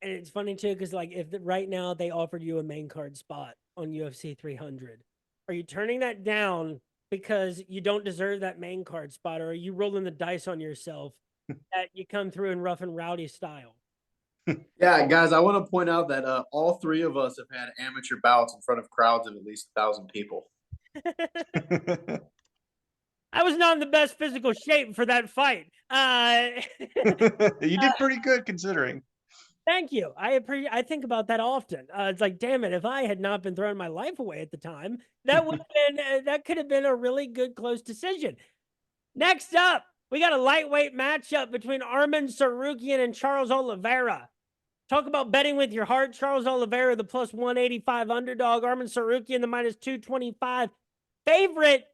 And it's funny too, because like if right now they offered you a main card spot on UFC 300, are you turning that down because you don't deserve that main card spot, or are you rolling the dice on yourself that you come through in rough and rowdy style? Yeah, guys, I want to point out that all 3 of us have had amateur bouts in front of crowds of at least 1,000 people. I was not in the best physical shape for that fight. You did pretty good considering. Thank you. I think about that often. It's like, damn it, if I had not been throwing my life away at the time, that would have been that could have been a really good close decision. Next up, we got a lightweight matchup between Arman Tsarukyan and Charles Oliveira. Talk about betting with your heart. Charles Oliveira, the plus 185 underdog. Arman Tsarukyan, the minus 225 favorite.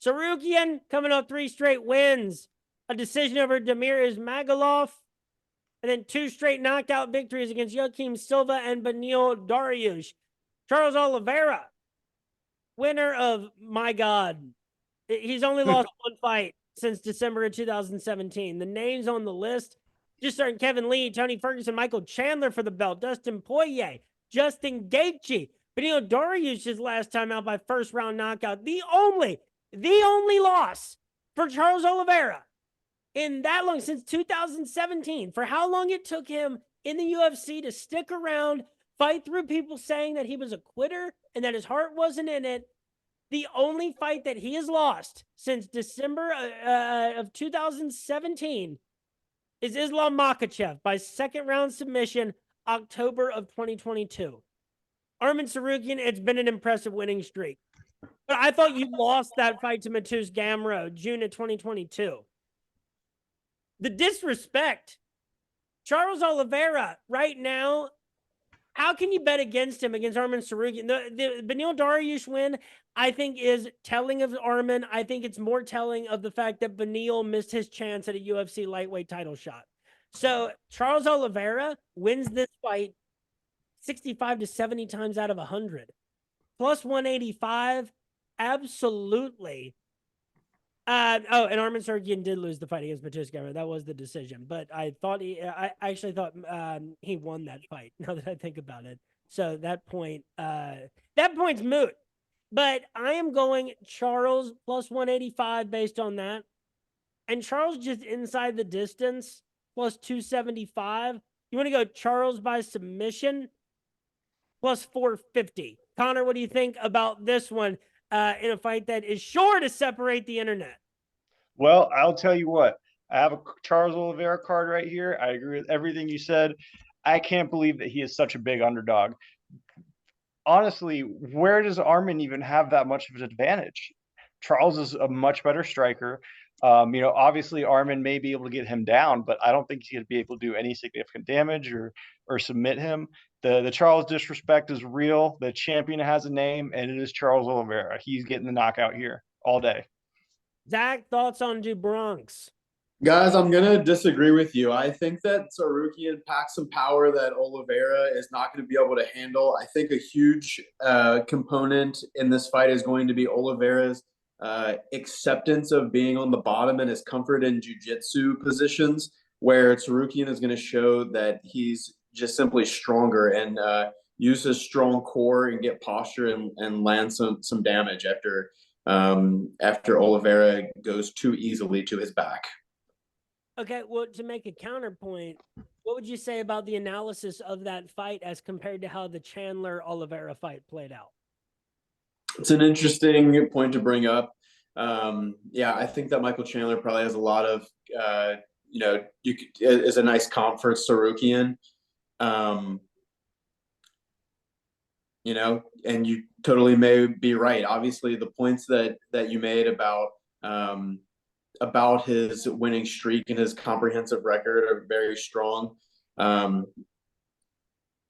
Tsarukyan coming off 3 straight wins. A decision over Damir Ismagulov. And then 2 straight knockout victories against Joaquim Silva and Beneil Dariush. Charles Oliveira, winner of, my God, he's only lost 1 fight since December of 2017. The names on the list, just starting Kevin Lee, Tony Ferguson, Michael Chandler for the belt, Dustin Poirier, Justin Gaethje, Beneil Dariush's last time out by first round knockout. The only loss for Charles Oliveira in that long, since 2017, for how long it took him in the UFC to stick around, fight through people saying that he was a quitter and that his heart wasn't in it. The only fight that he has lost since December of 2017 is Islam Makhachev by 2nd round submission, October of 2022. Arman Tsarukyan, it's been an impressive winning streak. But I thought you lost that fight to Mateusz Gamrot, June of 2022. The disrespect. Charles Oliveira, right now, how can you bet against him, against Arman Tsarukyan? The Beneil Dariush win, I think, is telling of Arman. I think it's more telling of the fact that Beneil missed his chance at a UFC lightweight title shot. So Charles Oliveira wins this fight 65 to 70 times out of 100. Plus 185, absolutely. And Arman Tsarukyan did lose the fight against Mateusz Gamrot. That was the decision. But I actually thought he won that fight, now that I think about it. So that point's moot. But I am going Charles plus 185 based on that. And Charles just inside the distance, plus 275. You want to go Charles by submission, plus 450. Connor, what do you think about this one in a fight that is sure to separate the internet? Well, I'll tell you what. I have a Charles Oliveira card right here. I agree with everything you said. I can't believe that he is such a big underdog. Honestly, where does Arman even have that much of an advantage? Charles is a much better striker. Obviously Arman may be able to get him down, but I don't think he's going to be able to do any significant damage or submit him. The Charles disrespect is real. The champion has a name, and it is Charles Oliveira. He's getting the knockout here all day. Zach, thoughts on DuBronx? Guys, I'm gonna disagree with you. I think that Sarukian packs some power that Oliveira is not going to be able to handle. I think a huge component in this fight is going to be Oliveira's acceptance of being on the bottom and his comfort in jiu-jitsu positions, where Sarukian is going to show that he's just simply stronger and use his strong core and get posture and land some damage after Oliveira goes too easily to his back. Okay, well, to make a counterpoint, what would you say about the analysis of that fight as compared to how the Chandler Oliveira fight played out? It's an interesting point to bring up. Yeah, I think that Michael Chandler probably has a lot of, is a nice comp for Sarukian. And you totally may be right. Obviously, the points that you made about his winning streak and his comprehensive record are very strong.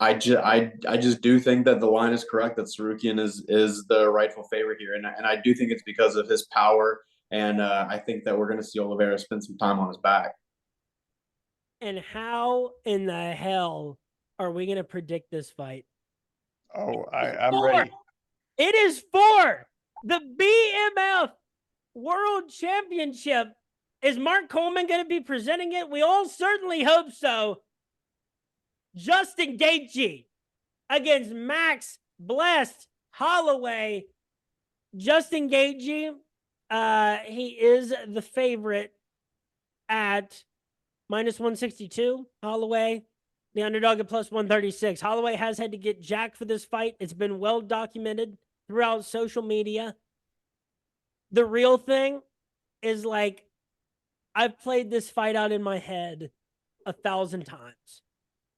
I just do think that the line is correct that Sarukian is the rightful favorite here, and I do think it's because of his power, and I think that we're going to see Oliveira spend some time on his back. And how in the hell are we going to predict this fight? Oh, I'm ready. It is for the BMF World Championship. Is Mark Coleman going to be presenting it? We all certainly hope so. Justin Gaethje against Max Blessed Holloway. Justin Gaethje, he is the favorite at -162. Holloway, the underdog at +136. Holloway has had to get jacked for this fight. It's been well documented throughout social media. The real thing is, like, I've played this fight out in my head 1,000 times.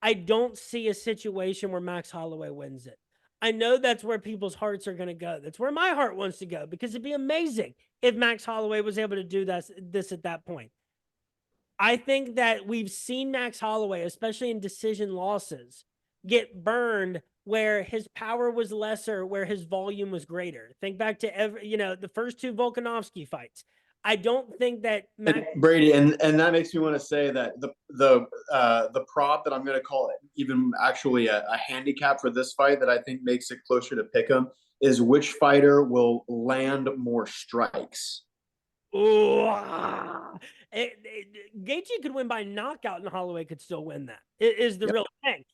I don't see a situation where Max Holloway wins it. I know that's where people's hearts are going to go. That's where my heart wants to go, because it'd be amazing if Max Holloway was able to do this at that point. I think that we've seen Max Holloway, especially in decision losses, get burned where his power was lesser, where his volume was greater. Think back to the first two Volkanovski fights. I don't think that Brady, and that makes me want to say that the prop that I'm going to call it, even actually a handicap for this fight that I think makes it closer to pick 'em, is which fighter will land more strikes. Ooh, Gaethje could win by knockout, and Holloway could still win that. It is the real thing.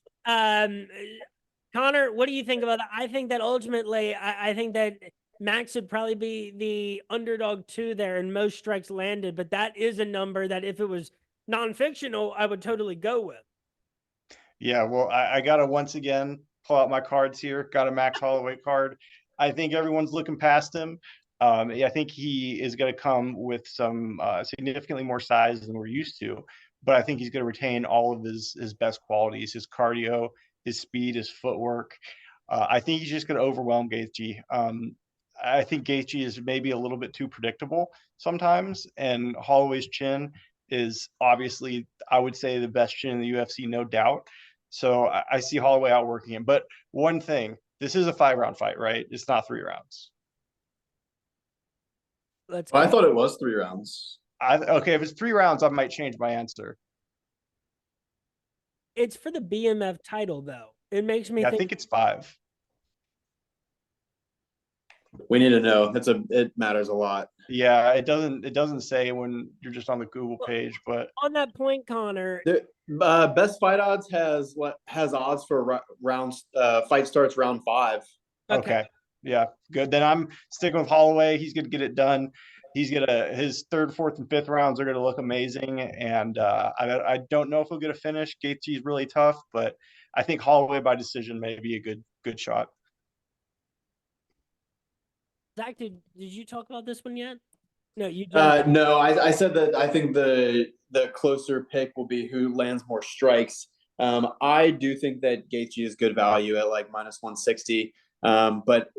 Connor, what do you think about that? I think that ultimately, I think that Max would probably be the underdog too there, and most strikes landed. But that is a number that, if it was non-fictional, I would totally go with. Yeah, well, I got to once again pull out my cards here. Got a Max Holloway card. I think everyone's looking past him. I think he is going to come with some significantly more size than we're used to, but I think he's going to retain all of his best qualities: his cardio, his speed, his footwork. I think he's just going to overwhelm Gaethje. I think Gaethje is maybe a little bit too predictable sometimes, and Holloway's chin is obviously, I would say, the best chin in the UFC, no doubt. So I see Holloway outworking him. But one thing, this is a 5-round fight, right? It's not 3 rounds. I thought it was 3 rounds. Okay, if it's 3 rounds, I might change my answer. It's for the BMF title, though. It makes me I think it's 5. We need to know. It matters a lot. Yeah, it doesn't say when you're just on the Google page, but on that point, Connor, Best Fight Odds has odds for rounds. Fight starts round 5. Okay. Yeah, good. Then I'm sticking with Holloway. He's gonna get it done. His 3rd, 4th, and 5th rounds are gonna look amazing. And I don't know if he'll get a finish. Gaethje is really tough, but I think Holloway by decision may be a good shot. Zach, did you talk about this one yet? No, you didn't. No, I said that I think the closer pick will be who lands more strikes. I do think that Gaethje is good value at like -160. But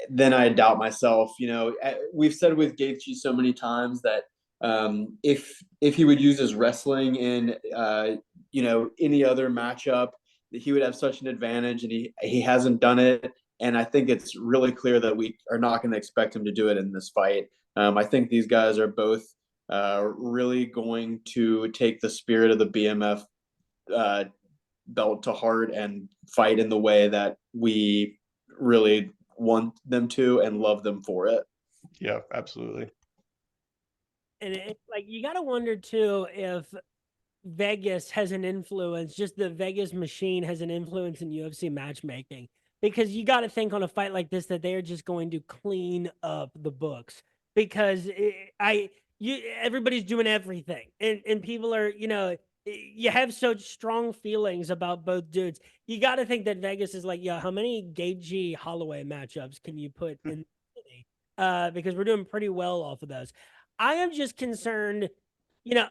then I doubt myself. We've said with Gaethje so many times that if he would use his wrestling in any other matchup, that he would have such an advantage, and he hasn't done it. And I think it's really clear that we are not going to expect him to do it in this fight. I think these guys are both really going to take the spirit of the BMF belt to heart and fight in the way that we really want them to and love them for it. Yeah, absolutely. And it's like, you got to wonder too if Vegas has an influence, just the Vegas machine has an influence in UFC matchmaking. Because you got to think on a fight like this that they are just going to clean up the books. Because everybody's doing everything. And people are, you have such strong feelings about both dudes. You got to think that Vegas is like, yeah, how many Gaethje Holloway matchups can you put in the city? Because we're doing pretty well off of those. I am just concerned,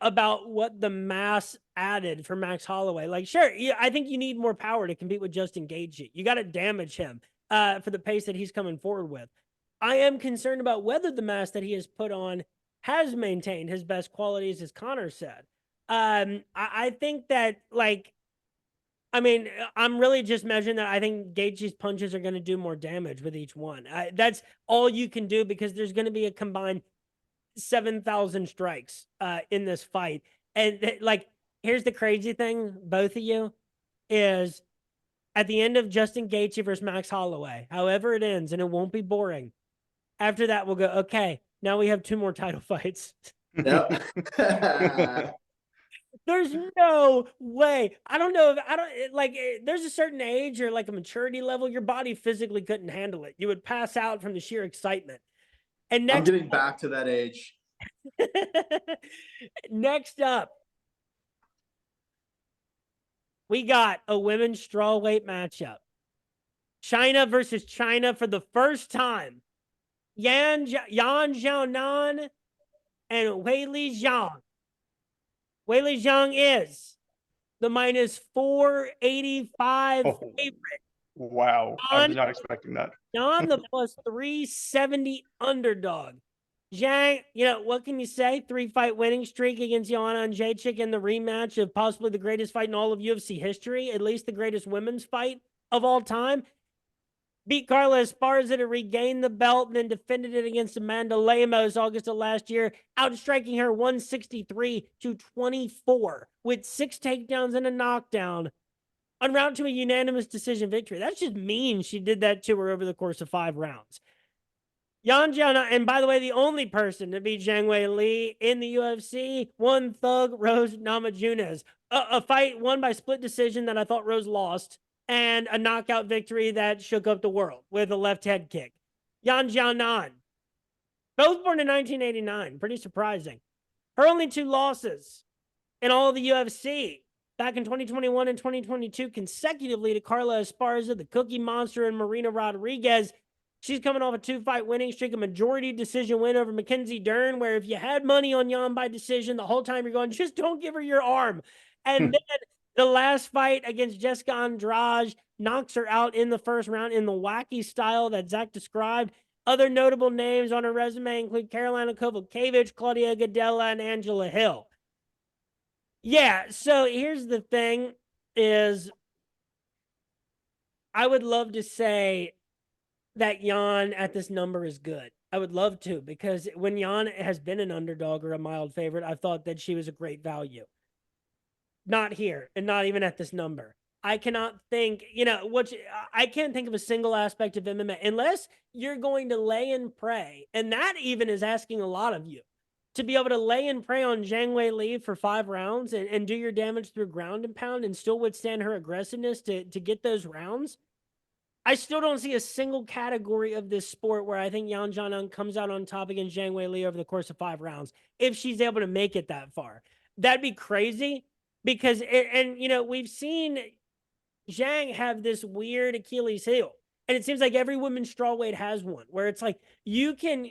about what the mass added for Max Holloway. Like, sure, I think you need more power to compete with Justin Gaethje. You got to damage him for the pace that he's coming forward with. I am concerned about whether the mass that he has put on has maintained his best qualities, as Connor said. I think that, I'm really just measuring that. I think Gaethje's punches are going to do more damage with each one. That's all you can do, because there's going to be a combined 7,000 strikes in this fight. And here's the crazy thing, both of you, is at the end of Justin Gaethje versus Max Holloway, however it ends, and it won't be boring, after that we'll go, okay, now we have 2 more title fights. Yep. There's no way. I don't know there's a certain age or like a maturity level your body physically couldn't handle it. You would pass out from the sheer excitement. And I'm getting back to that age. Next up, we got a women's strawweight matchup. China versus China for the first time. Yan Xiaonan and Weili Zhang. Weili Zhang is the minus 485 favorite. Wow. I was not expecting that. Yan, the plus 370 underdog. Zhang, what can you say? 3-fight winning streak against Joanna Jędrzejczyk in the rematch of possibly the greatest fight in all of UFC history, at least the greatest women's fight of all time. Beat Carla Esparza to regain the belt, and then defended it against Amanda Lemos August of last year, outstriking her 163-24 with 6 takedowns and a knockdown en route to a unanimous decision victory. That's just mean she did that to her over the course of 5 rounds. Yan Jiana, and by the way, the only person to beat Zhang Weili in the UFC, one Thug Rose Namajunas. A fight won by split decision that I thought Rose lost, and a knockout victory that shook up the world with a left head kick. Yan Jianan, both born in 1989. Pretty surprising. Her only 2 losses in all of the UFC, back in 2021 and 2022, consecutively to Carla Esparza, the Cookie Monster, and Marina Rodriguez. She's coming off a 2-fight winning streak, a majority decision win over Mackenzie Dern, where if you had money on Yan by decision, the whole time you're going, just don't give her your arm. And then the last fight against Jessica Andrade knocks her out in the first round in the wacky style that Zach described. Other notable names on her resume include Carolina Kovalevich, Claudia Gadelha, and Angela Hill. Yeah, so here's the thing is, I would love to say that Yan at this number is good. I would love to, because when Yan has been an underdog or a mild favorite, I thought that she was a great value. Not here, and not even at this number. I cannot think, I can't think of a single aspect of MMA unless you're going to lay and pray. And that even is asking a lot of you to be able to lay and pray on Zhang Weili for 5 rounds and do your damage through ground and pound and still withstand her aggressiveness to get those rounds. I still don't see a single category of this sport where I think Yan Jianan comes out on top against Zhang Weili over the course of 5 rounds, if she's able to make it that far. That'd be crazy, because, we've seen Zhang have this weird Achilles heel. And it seems like every women's strawweight has one, where it's like, you can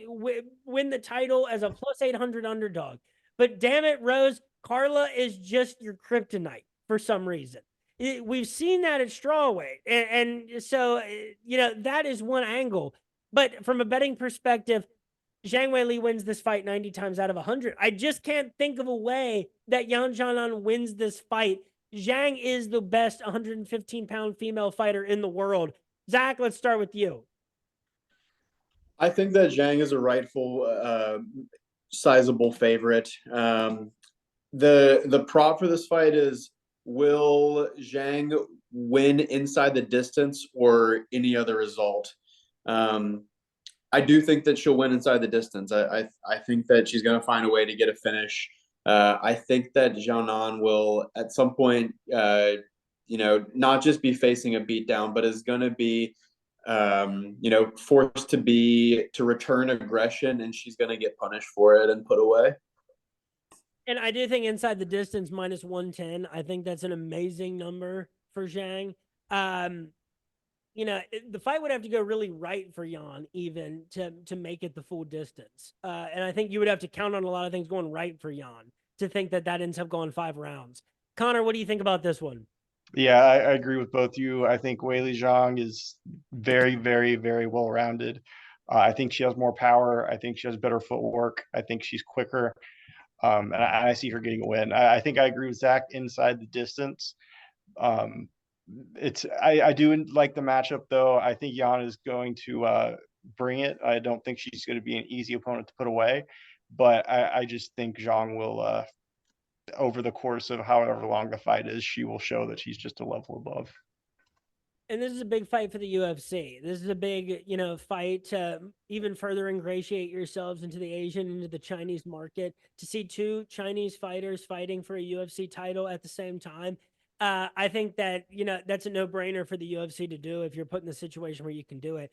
win the title as a plus 800 underdog. But damn it, Rose, Carla is just your kryptonite for some reason. We've seen that at strawweight. And so, that is one angle. But from a betting perspective, Zhang Weili wins this fight 90 times out of 100. I just can't think of a way that Yan Jianan wins this fight. Zhang is the best 115-pound female fighter in the world. Zach, let's start with you. I think that Zhang is a rightful sizable favorite. The prop for this fight is, will Zhang win inside the distance or any other result? I do think that she'll win inside the distance. I think that she's going to find a way to get a finish. I think that Xiaonan will at some point, not just be facing a beatdown, but is going to be, forced to return aggression, and she's going to get punished for it and put away. And I do think inside the distance minus 110, I think that's an amazing number for Zhang. The fight would have to go really right for Yan even to make it the full distance. And I think you would have to count on a lot of things going right for Yan to think that ends up going 5 rounds. Connor, what do you think about this one? Yeah, I agree with both you. I think Weili Zhang is very, very, very well-rounded. I think she has more power. I think she has better footwork. I think she's quicker. And I see her getting a win. I think I agree with Zach inside the distance. I do like the matchup, though. I think Yan is going to bring it. I don't think she's going to be an easy opponent to put away. But I just think Zhang will, over the course of however long the fight is, she will show that she's just a level above. And this is a big fight for the UFC. This is a big, fight to even further ingratiate yourselves into the Asian, into the Chinese market. To see 2 Chinese fighters fighting for a UFC title at the same time, I think that, that's a no-brainer for the UFC to do if you're put in the situation where you can do it.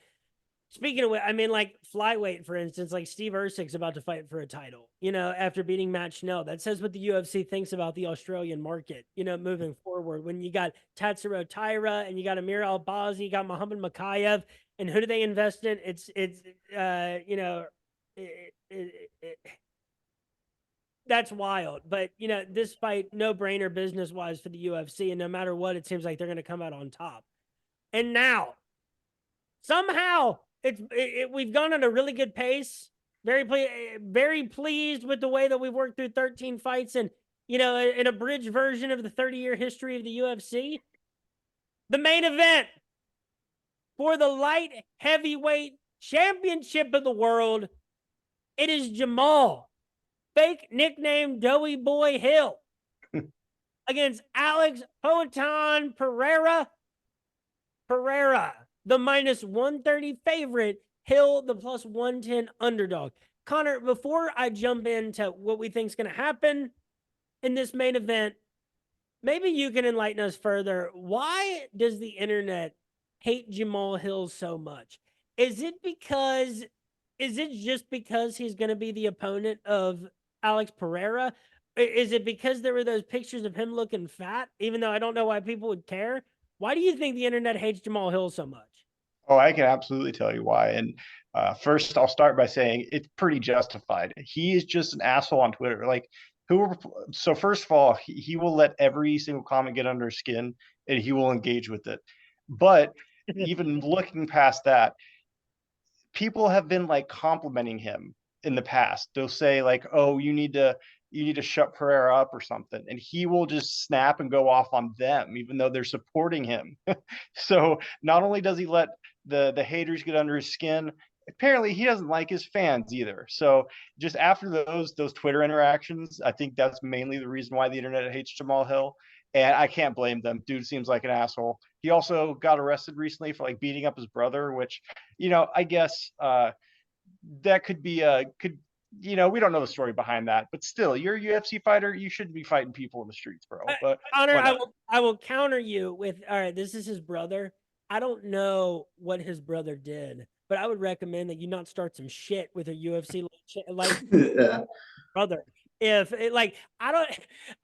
Speaking of which, like flyweight, for instance, like Steve Ursic's about to fight for a title, after beating Matt Schnell. That says what the UFC thinks about the Australian market, moving forward. When you got Tatsuro Taira and you got Amir Albazi, you got Muhammad Makayev, and who do they invest in? That's wild. But, this fight, no-brainer business-wise for the UFC, and no matter what, it seems like they're going to come out on top. And now, somehow, we've gone at a really good pace. Very pleased with the way that we've worked through 13 fights and, an abridged version of the 30-year history of the UFC. The main event for the light heavyweight championship of the world, it is Jamal, fake nickname Doughy Boy Hill, against Alex Poatan Pereira. The minus 130 favorite, Hill, the plus 110 underdog. Connor, before I jump into what we think is going to happen in this main event, maybe you can enlighten us further. Why does the internet hate Jamal Hill so much? Is it just because he's going to be the opponent of Alex Pereira? Is it because there were those pictures of him looking fat, even though I don't know why people would care? Why do you think the internet hates Jamal Hill so much? Oh, I can absolutely tell you why. And first, I'll start by saying it's pretty justified. He is just an asshole on Twitter. So first of all, he will let every single comment get under his skin, and he will engage with it. But even looking past that, people have been complimenting him in the past. They'll say "Oh, you need to shut Pereira up" or something, and he will just snap and go off on them, even though they're supporting him. So not only does he let the haters get under his skin, apparently he doesn't like his fans either. So just after those Twitter interactions, I think that's mainly the reason why the internet hates Jamal Hill. And I can't blame them. Dude seems like an asshole. He also got arrested recently for beating up his brother, which, I guess that could be we don't know the story behind that, but still, you're a UFC fighter. You shouldn't be fighting people in the streets, bro. But Connor, I will counter you with, all right, this is his brother. I don't know what his brother did, but I would recommend that you not start some shit with a UFC brother. If I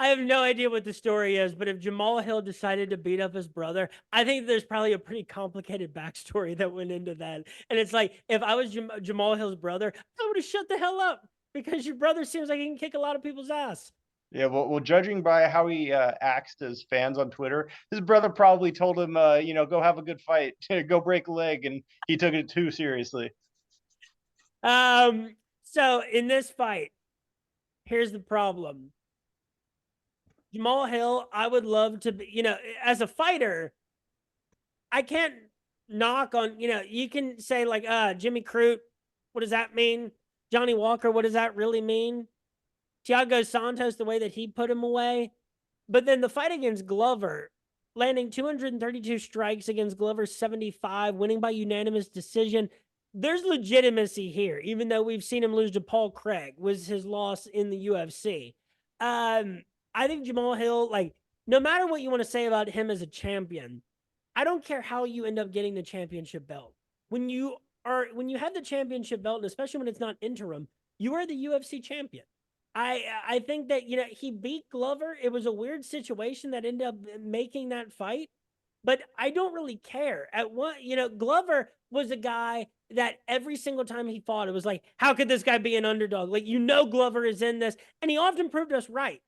have no idea what the story is, but if Jamal Hill decided to beat up his brother, I think there's probably a pretty complicated backstory that went into that. And it's if I was Jamal Hill's brother, I would have shut the hell up, because your brother seems like he can kick a lot of people's ass. Yeah, well, judging by how he acts to his fans on Twitter, his brother probably told him, go have a good fight, go break a leg, and he took it too seriously. So in this fight, here's the problem. Jamal Hill, I would love to be, as a fighter, I can't knock on, you can say Jimmy Crute, what does that mean? Johnny Walker, what does that really mean? Thiago Santos, the way that he put him away. But then the fight against Glover, landing 232 strikes against Glover's 75, winning by unanimous decision. There's legitimacy here, even though we've seen him lose to Paul Craig, was his loss in the UFC. I think Jamal Hill, like, no matter what you want to say about him as a champion, I don't care how you end up getting the championship belt. When you have the championship belt, and especially when it's not interim, you are the UFC champion. I think that, he beat Glover. It was a weird situation that ended up making that fight, but I don't really care. At what, Glover was a guy that every single time he fought, it was like, how could this guy be an underdog? Like, Glover is in this, and he often proved us right.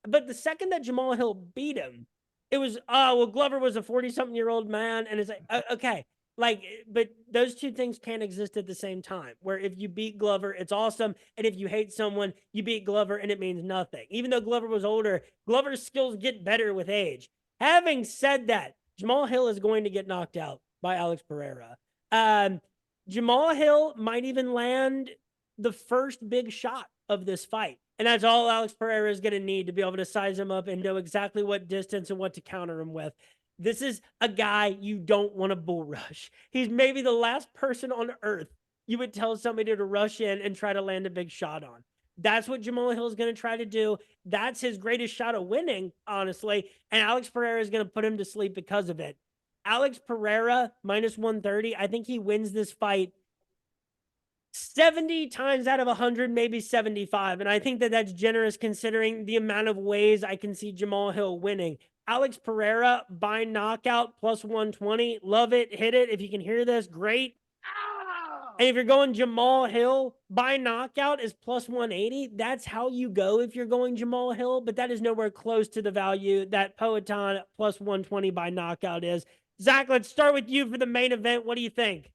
But the second that Jamal Hill beat him, it was, oh, well, Glover was a 40-something-year-old man, and it's like, okay. Like, but those two things can't exist at the same time, where if you beat Glover, it's awesome. And if you hate someone, you beat Glover and it means nothing. Even though Glover was older, Glover's skills get better with age. Having said that, Jamal Hill is going to get knocked out by Alex Pereira. Jamal Hill might even land the first big shot of this fight. And that's all Alex Pereira is going to need to be able to size him up and know exactly what distance and what to counter him with. This is a guy you don't want to bull rush. He's maybe the last person on earth you would tell somebody to rush in and try to land a big shot on. That's what Jamal Hill is going to try to do. That's his greatest shot of winning, honestly. And Alex Pereira is going to put him to sleep because of it. Alex Pereira, minus 130. I think he wins this fight 70 times out of 100, maybe 75. And I think that that's generous considering the amount of ways I can see Jamal Hill winning. Alex Pereira by knockout plus 120. Love it. Hit it. If you can hear this, great. And if you're going Jamal Hill by knockout is plus 180. That's how you go if you're going Jamal Hill, but that is nowhere close to the value that Poetan plus 120 by knockout is. Zach, let's start with you for the main event. What do you think?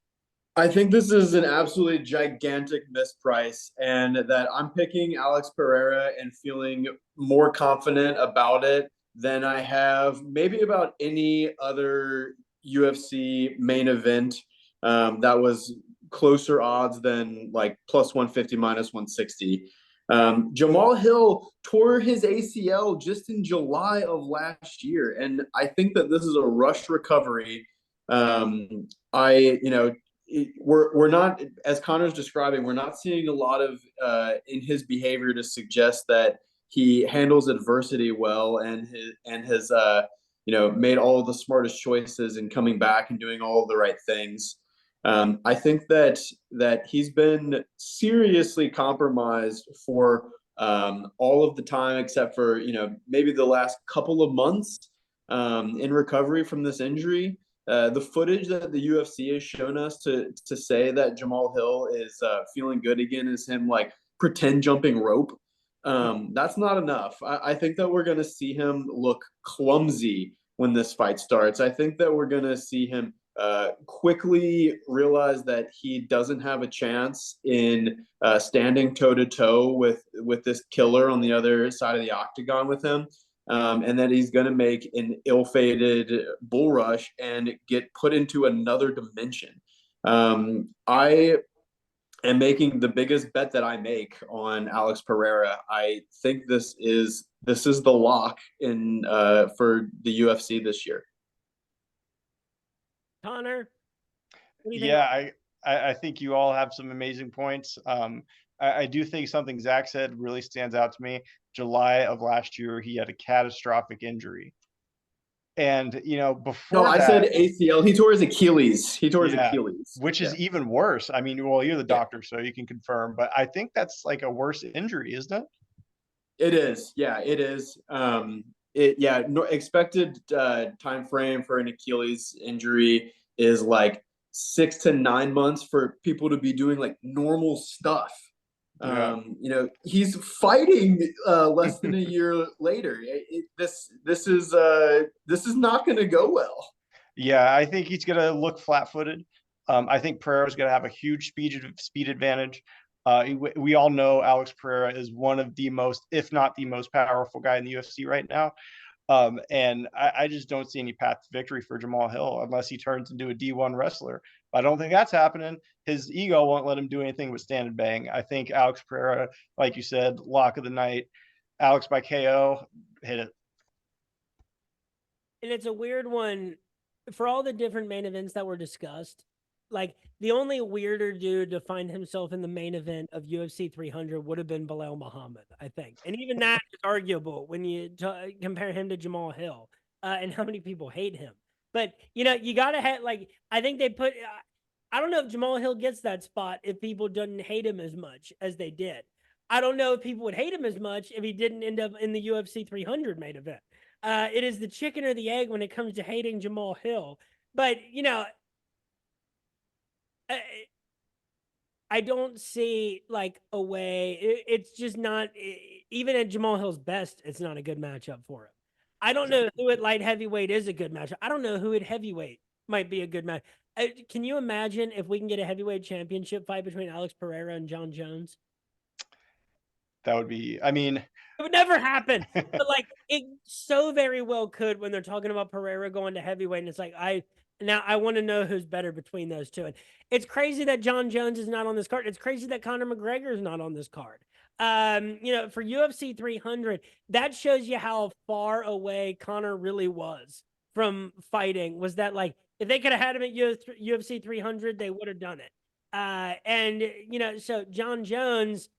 I think this is an absolutely gigantic misprice, and that I'm picking Alex Pereira and feeling more confident about it than I have maybe about any other UFC main event that was closer odds than like plus 150, minus 160. Jamal Hill tore his ACL just in July of last year, and I think that this is a rush recovery. We're not, as Connor's describing, we're not seeing a lot of in his behavior to suggest that he handles adversity well and has made all of the smartest choices and coming back and doing all of the right things. I think that he's been seriously compromised for all of the time except for maybe the last couple of months in recovery from this injury. The footage that the UFC has shown us to say that Jamal Hill is feeling good again is him like pretend jumping rope. That's not enough. I think that we're going to see him look clumsy when this fight starts. I think that we're going to see him quickly realize that he doesn't have a chance in standing toe to toe with this killer on the other side of the octagon with him. And that he's going to make an ill-fated bull rush and get put into another dimension. I am making the biggest bet that I make on Alex Pereira. I think this is the lock in for the UFC this year. Connor, what do you think? I think you all have some amazing points. I do think something Zach said really stands out to me. July of last year, he had a catastrophic injury. And, before I said ACL. He tore his Achilles. Which is even worse. I mean, well, you're the doctor, so you can confirm. But I think that's like a worse injury, isn't it? It is. Yeah, it is. Expected time frame for an Achilles injury is like 6 to 9 months for people to be doing like normal stuff. Yeah. He's fighting less than a year later. This is not going to go well. Yeah, I think he's going to look flat-footed. I think Pereira's going to have a huge speed advantage. We all know Alex Pereira is one of the most, if not the most powerful guy in the UFC right now. And I just don't see any path to victory for Jamal Hill unless he turns into a D1 wrestler. But I don't think that's happening. His ego won't let him do anything but stand and bang. I think Alex Pereira, like you said, lock of the night. Alex by KO, hit it. And it's a weird one for all the different main events that were discussed. Like, the only weirder dude to find himself in the main event of UFC 300 would have been Bilal Muhammad, I think. And even that is arguable when you compare him to Jamal Hill and how many people hate him. But, you know, you got to have, like, I think they put, I don't know if Jamal Hill gets that spot if people didn't hate him as much as they did. I don't know if people would hate him as much if he didn't end up in the UFC 300 main event. It is the chicken or the egg when it comes to hating Jamal Hill. But, you know, I don't see like a way. It's just not, even at Jamal Hill's best, it's not a good matchup for him. I don't know who at light heavyweight is a good matchup. I don't know who at heavyweight might be a good match. Can you imagine if we can get a heavyweight championship fight between Alex Pereira and John Jones? That would be, I mean, it would never happen. But like, it so very well could when they're talking about Pereira going to heavyweight. And it's like, I want to know who's better between those two. And it's crazy that John Jones is not on this card. It's crazy that Conor McGregor is not on this card. You know, for UFC 300, that shows you how far away Conor really was from fighting. Was that like, if they could have had him at UFC 300, they would have done it. And, you know, so John Jones,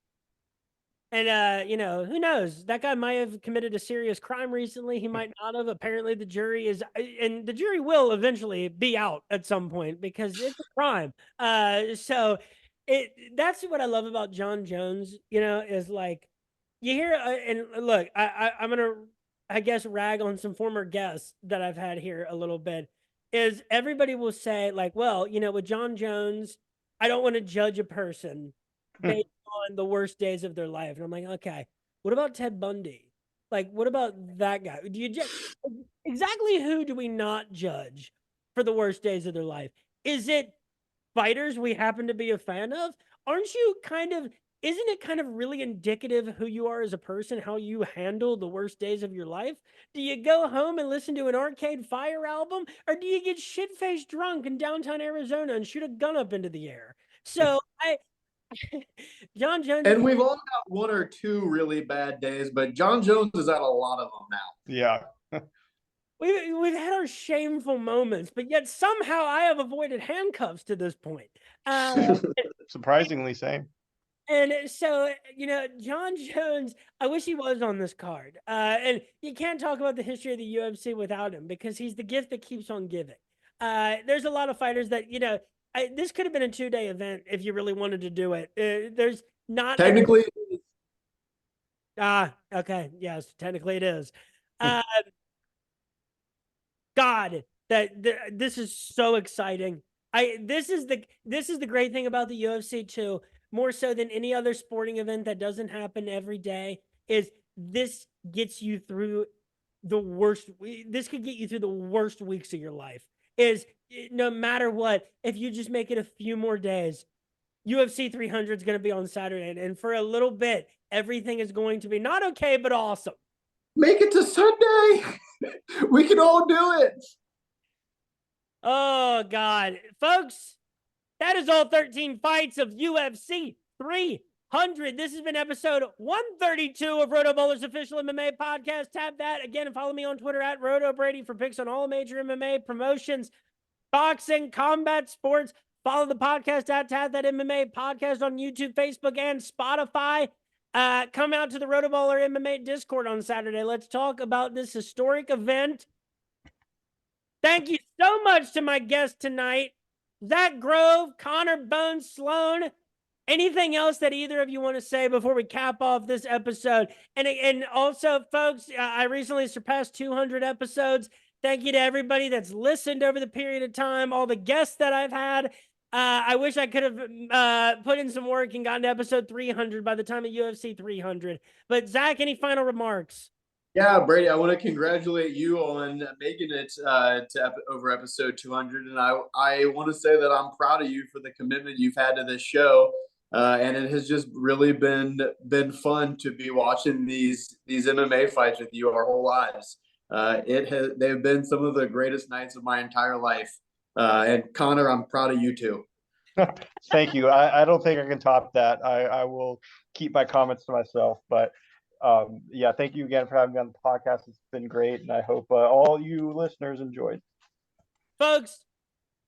and, you know, who knows? That guy might have committed a serious crime recently. He might not have. Apparently, the jury is, and the jury will eventually be out at some point because it's a crime. So that's what I love about John Jones, you know, is like, you hear, and look, I'm going to, I guess, rag on some former guests that I've had here a little bit, is everybody will say, like, well, you know, with John Jones, I don't want to judge a person based on the worst days of their life. And I'm like, okay, what about Ted Bundy? Like, what about that guy? Do you exactly who do we not judge for the worst days of their life? Is it fighters we happen to be a fan of? Aren't you kind of, isn't it kind of really indicative of who you are as a person, how you handle the worst days of your life? Do you go home and listen to an Arcade Fire album, or do you get shit-faced drunk in downtown Arizona and shoot a gun up into the air? So John Jones, and we've all got one or two really bad days, but John Jones is at a lot of them now. Yeah. we've had our shameful moments, but yet somehow I have avoided handcuffs to this point. Surprisingly same. And so, you know, John Jones, I wish he was on this card. And you can't talk about the history of the UFC without him because he's the gift that keeps on giving. There's a lot of fighters that, you know, this could have been a 2-day event if you really wanted to do it. There's not technically. Okay. Yes, technically it is. God, this is so exciting. This is the great thing about the UFC too, more so than any other sporting event that doesn't happen every day, is this gets you through the worst. This could get you through the worst weeks of your life. Is no matter what, if you just make it a few more days, UFC 300 is going to be on Saturday, and for a little bit, everything is going to be not okay, but awesome. Make it to Sunday. We can all do it. Oh, God. Folks, that is all 13 fights of UFC 300. This has been episode 132 of RotoBaller's official MMA podcast. Tap that again and follow me on Twitter at RotoBrady for picks on all major MMA promotions, boxing, combat sports. Follow the podcast at Tap That MMA podcast on YouTube, Facebook, and Spotify. Come out to the RotoBaller MMA Discord on Saturday. Let's talk about this historic event. Thank you so much to my guests tonight, Zack Grove, Connor Bones, Slone. Anything else that either of you want to say before we cap off this episode? And also, folks, I recently surpassed 200 episodes. Thank you to everybody that's listened over the period of time, all the guests that I've had. I wish I could have put in some work and gotten to episode 300 by the time of UFC 300. But Zack, any final remarks? Yeah, Brady, I want to congratulate you on making it to over episode 200. And I want to say that I'm proud of you for the commitment you've had to this show. And it has just really been fun to be watching these MMA fights with you our whole lives. They've been some of the greatest nights of my entire life. And Connor, I'm proud of you too. Thank you. I don't think I can top that. I will keep my comments to myself, but yeah, thank you again for having me on the podcast. It's been great, and I hope all you listeners enjoyed. Folks,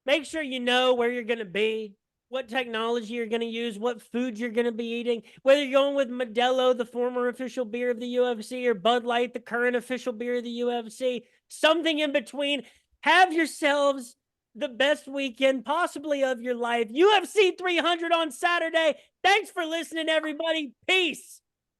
make sure you know where you're going to be, what technology you're going to use, what foods you're going to be eating, whether you're going with Modelo, the former official beer of the UFC, or Bud Light, the current official beer of the UFC, something in between. Have yourselves the best weekend possibly of your life. UFC 300 on Saturday. Thanks for listening, everybody. Peace.